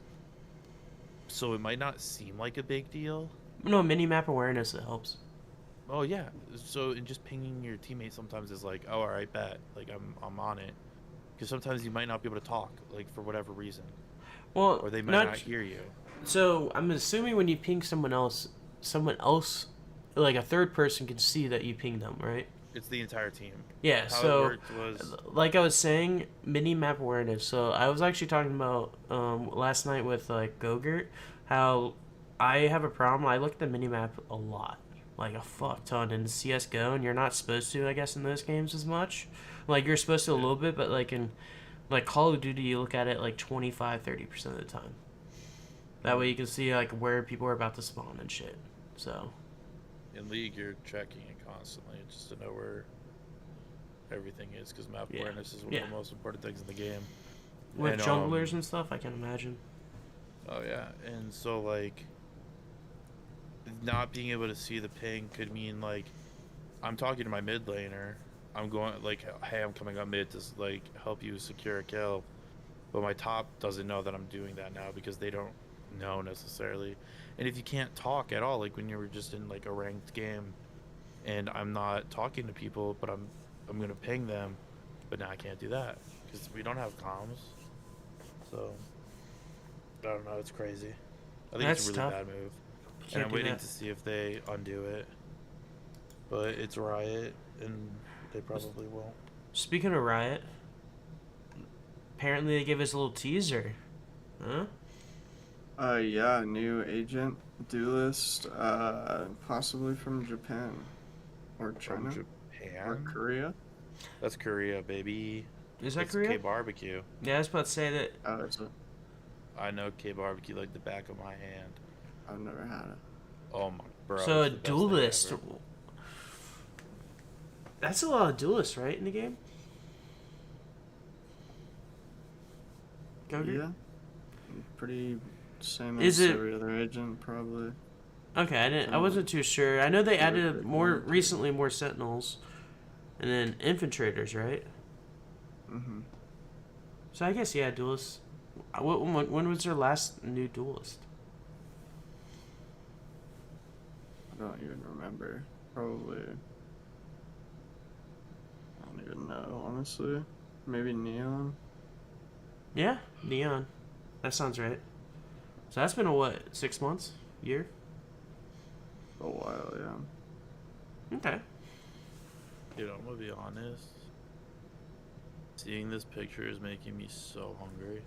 so it might not seem like a big deal. No, mini-map awareness, it helps. Oh yeah, so and just pinging your teammates sometimes is like, oh, all right, bet, like, I'm on it, because sometimes you might not be able to talk, like, for whatever reason, Well, or they might not hear you. So I'm assuming when you ping someone else, like a third person can see that you ping them, right? It's the entire team. Yeah. How it So, worked was, like I was saying, mini map awareness. So I was actually talking about last night with like Gogurt, how I have a problem. I look at the mini map a lot, like a fuck ton in CS:GO, and you're not supposed to, I guess, in those games as much. Like, you're supposed to a little bit, but like in like Call of Duty, you look at it like 25-30% of the time. That way you can see like where people are about to spawn and shit. So in League, you're checking it constantly just to know where everything is, because map Yeah. awareness is one Yeah. of the most important things in the game. with And, junglers and stuff, I can imagine. Oh yeah, and so like, not being able to see the ping could mean like, I'm talking to my mid laner, I'm going like, hey, I'm coming up mid to like help you secure a kill, but my top doesn't know that I'm doing that now because they don't know necessarily. And if you can't talk at all, like when you were just in like a ranked game, and I'm not talking to people, but I'm gonna ping them, but now I can't do that because we don't have comms. So I don't know. It's crazy. I think it's That's a really tough. bad move, and Can't I'm do waiting that. to see if they undo it. But it's Riot, and they probably won't. Speaking of Riot, apparently they gave us a little teaser. Huh? Yeah, new agent duelist, possibly from Japan or From China or Japan? Korea. That's Korea, baby. Is that It's Korea? K Barbecue. Yeah, I was about to say that. Oh, is it? I know K Barbecue like the back of my hand. I've never had it. Oh my bro. So a it's the best thing duelist. ever. That's a lot of duelists, right, in the game? Goku? Yeah. Pretty same Is as it- every other agent, probably. Okay, I wasn't too sure. I know they Yeah, added they're more going to. recently, more sentinels, and then infiltrators, right? Mm-hmm. So I guess yeah, duelists. When was their last new duelist? I don't even remember. Probably. I don't even know, honestly. Maybe Neon? Yeah, Neon. That sounds right. So that's been a what, 6 months, year? A while, yeah. Okay. Dude, I'm gonna be honest. Seeing this picture is making me so hungry.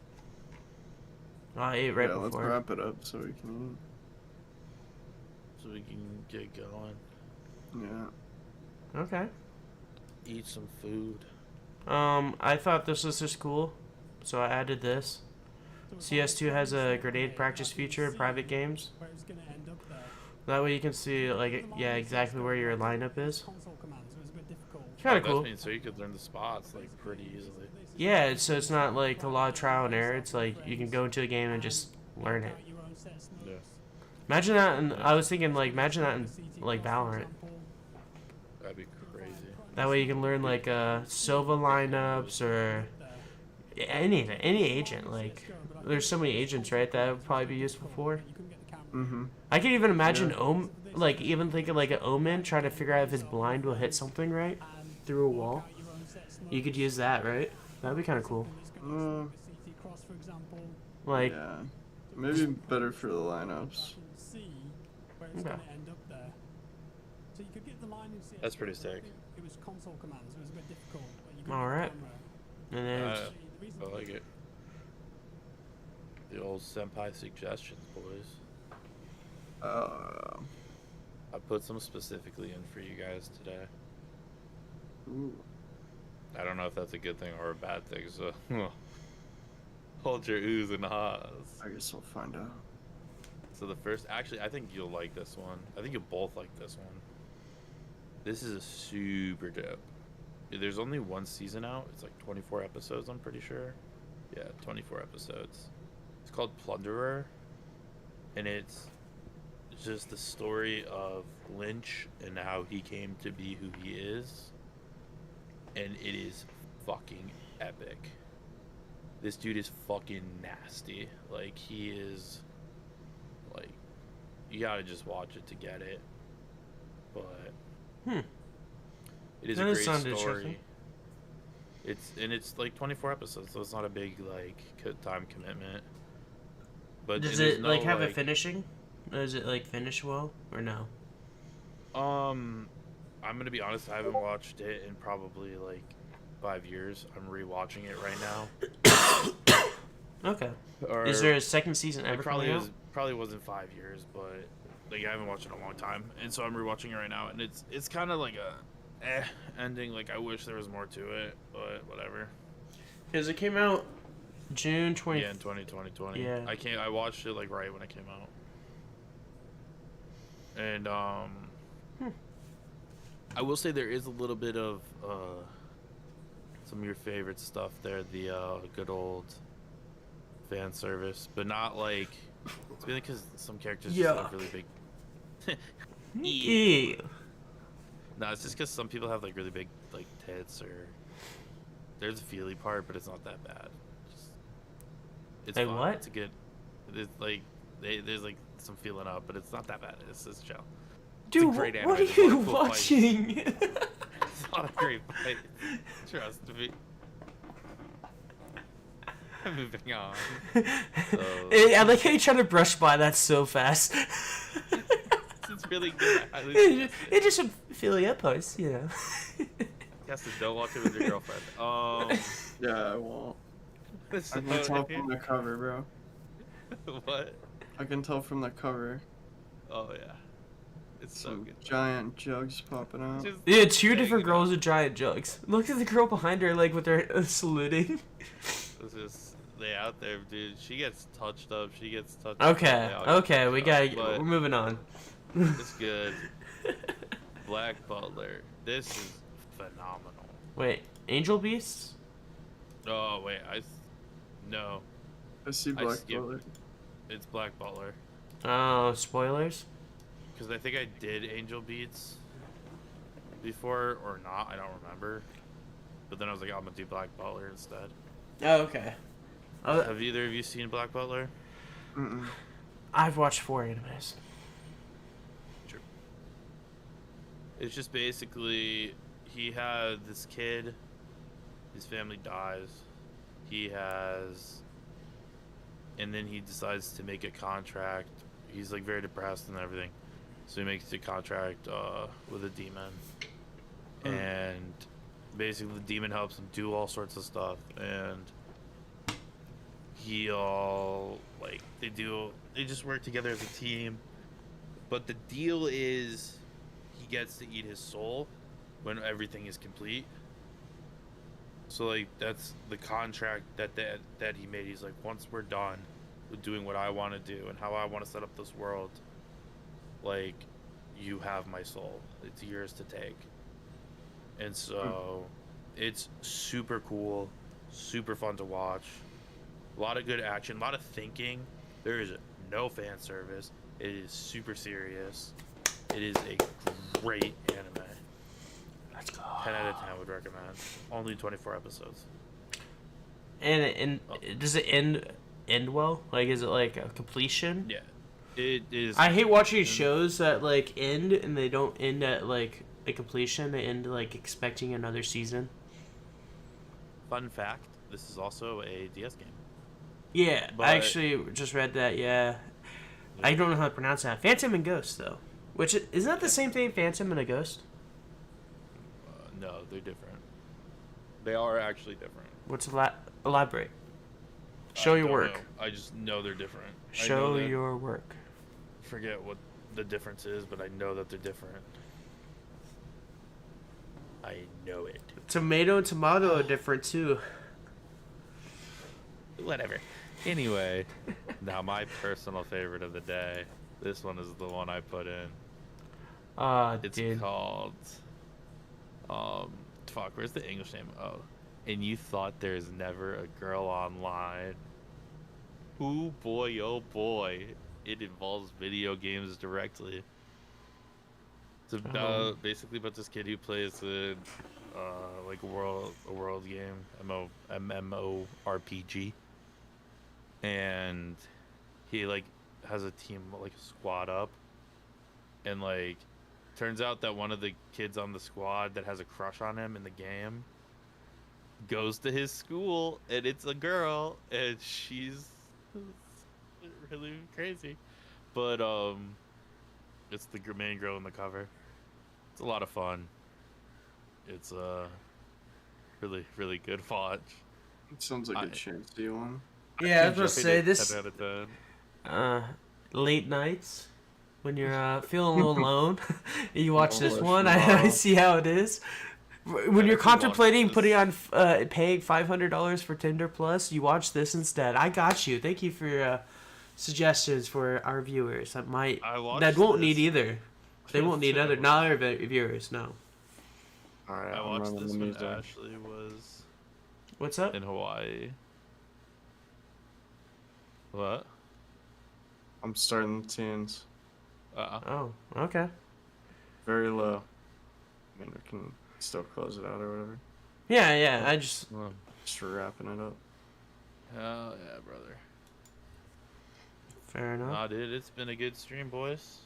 I ate right yeah, let's before. wrap it up so we can So we can get going. eat. Yeah. Okay. Eat some food. I thought this was just cool, so I added this. CS2 has a grenade practice feature in private games. Where it's gonna end up there. That way you can see, like, yeah, exactly where your lineup is. Console commands was a bit difficult. Kind of That's cool. mean, so you could learn the spots like pretty easily. Yeah, so it's not like a lot of trial and error. It's like you can go into a game and just learn it. Your own set of smokes. Yeah. Imagine that, and I was thinking, like, imagine that in, like, Valorant. That'd be crazy. That way you can learn, like, Sova lineups or any agent. Like, there's so many agents, right, that would probably be useful for. Mm-hmm. I can even imagine Yeah. like, even thinking, like, an Omen, trying to figure out if his blind will hit something, right, through a wall. You could use that, right? That'd be kind of cool. Like, Yeah. Maybe better for the lineups. Okay. That's pretty sick. It was console commands. It was a bit difficult. But you couldn't All get the right. camera. and then I like it. The old senpai suggestions, boys. I put some specifically in for you guys today. Ooh. I don't know if that's a good thing or a bad thing, so hold your oohs and ahs. I guess we'll find out. So the first, actually, I think you'll like this one. I think you'll both like this one. This is a super dope. There's only one season out. It's like 24 episodes, I'm pretty sure. Yeah, 24 episodes. It's called Plunderer, and it's just the story of Lynch and how he came to be who he is. And it is fucking epic. This dude is fucking nasty. Like, he is, like, you gotta just watch it to get it. But it is That a does great sound story. interesting. It's like 24 episodes, so it's not a big like time commitment. But does there's it, no, like, have a finishing? Does it, like, finish well, or no? I'm gonna be honest. I haven't watched it in probably like 5 years. I'm rewatching it right now. Okay. Or, Is there a second season it ever probably coming out? was probably wasn't 5 years, but like I haven't watched it in a long time, and so I'm rewatching it right now, and it's kind of like a ending. Like, I wish there was more to it, but whatever. Because it came out June 20th. Yeah, in 2020. Yeah. I watched it like right when it came out. And I will say there is a little bit of some of your favorite stuff there, the good old fan service, but not like, it's mainly because some characters just Yeah. have really big Ew. No, it's just because some people have like really big like tits, or there's a feely part, but it's not that bad. Just, it's Hey, fun. what? It's a good. It's like there's like some feeling up, but it's not that bad. It's chill. Dude, great what are anime. There's a lot you of cool fights. watching? It's not a great fight. Trust me. Moving on. I like how you try to brush by that so fast. It's really good. It just a Philly up post, you know. Yes, don't watch it with your girlfriend. Yeah, I won't. I can tell from the cover, bro. What? I can tell from the cover. Oh yeah, it's so Some good. giant jugs popping out. Just Yeah, two hanging different girls out. with giant jugs. Look at the girl behind her, like with her saluting. It's just they out there, dude. She gets touched up. She gets touched Okay, up. They all get okay, we touched gotta. up, We're moving on. but it's good. Black Butler. This is phenomenal. Wait, Angel Beasts? Oh wait, no, I see I Black skipped. Butler. it's Black Butler. Oh, spoilers. Because I think I did Angel Beats before or not. I don't remember. But then I was like, I'm gonna do Black Butler instead. Oh, okay. Have either of you seen Black Butler? Mm-mm. I've watched 4 animes. True. It's just basically he had this kid. His family dies. And then he decides to make a contract. He's like very depressed and everything, so he makes a contract with a demon, and basically the demon helps him do all sorts of stuff, and they just work together as a team. But the deal is he gets to eat his soul when everything is complete. So like that's the contract that he made. He's like, once we're done with doing what I want to do and how I want to set up this world, like, you have my soul. It's yours to take. And so it's super cool, super fun to watch. A lot of good action, a lot of thinking. There is no fan service. It is super serious. It is a great anime. Let's go. 10 out of 10 would recommend. Only 24 episodes. And does it end well? Like, is it like a completion? Yeah. It is. I hate watching shows that like end and they don't end at like a completion. They end like expecting another season. Fun fact, this is also a DS game. Yeah, But- I actually just read that. Yeah, I don't know how to pronounce that. Phantom and Ghost though, which isn't that the same thing? Phantom and a Ghost. No, they're different. They are actually different. What's elaborate? Show I your don't work. know. I just know they're different. I Show know that- your work. Forget what the difference is, but I know that they're different. I know it. Tomato and tomato are different too. Whatever. Anyway, now my personal favorite of the day. This one is the one I put in. It's Dude. called fuck, where's the English name? Oh. And You Thought There's Never a Girl Online. Ooh boy, oh boy. It involves video games directly. It's about basically about this kid who plays like a world game, MMORPG. And he like has a team, like a squad up, and like turns out that one of the kids on the squad that has a crush on him in the game goes to his school, and it's a girl, and she's really crazy, but it's the main girl in the cover. It's a lot of fun. It's really really good watch. It sounds like a chancy one. Yeah, I was gonna say this. 10 out of 10. Late nights when you're feeling a little alone, you watch this Oh, one. wow. I see how it is. When you're actually contemplating watched putting on paying $500 for Tinder Plus, you watch this instead. I got you. Thank you for suggestions for our viewers. That might I watched that won't this. need either. They won't need other not our viewers. No. Alright, I I'm watched running this the when music. Ashley was What's up? in Hawaii. What? I'm starting the teens. Uh-uh. Oh, okay. Very low. I mean, we can still close it out or whatever. Yeah. I just Just wrapping it up. Hell yeah, brother. fair enough. Nah, dude, it's been a good stream, boys.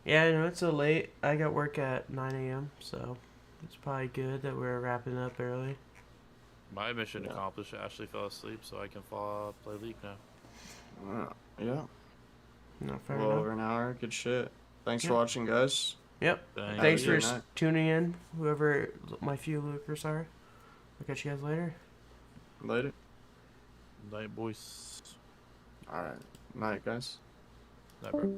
Yeah, I know it's so late. I got work at 9 a.m. So it's probably good that we're wrapping up early. My mission Yeah. accomplished. Ashley fell asleep, so I can fall play League now. Yeah. No, fair Well enough. over an hour. Good shit. Thanks for Yep. watching, guys. Yep. Thank Thanks you. for Good night. tuning in. Whoever, my few Lucas are. I'll catch you guys later. Later. Night, boys. All right. Night, guys. Night, bro.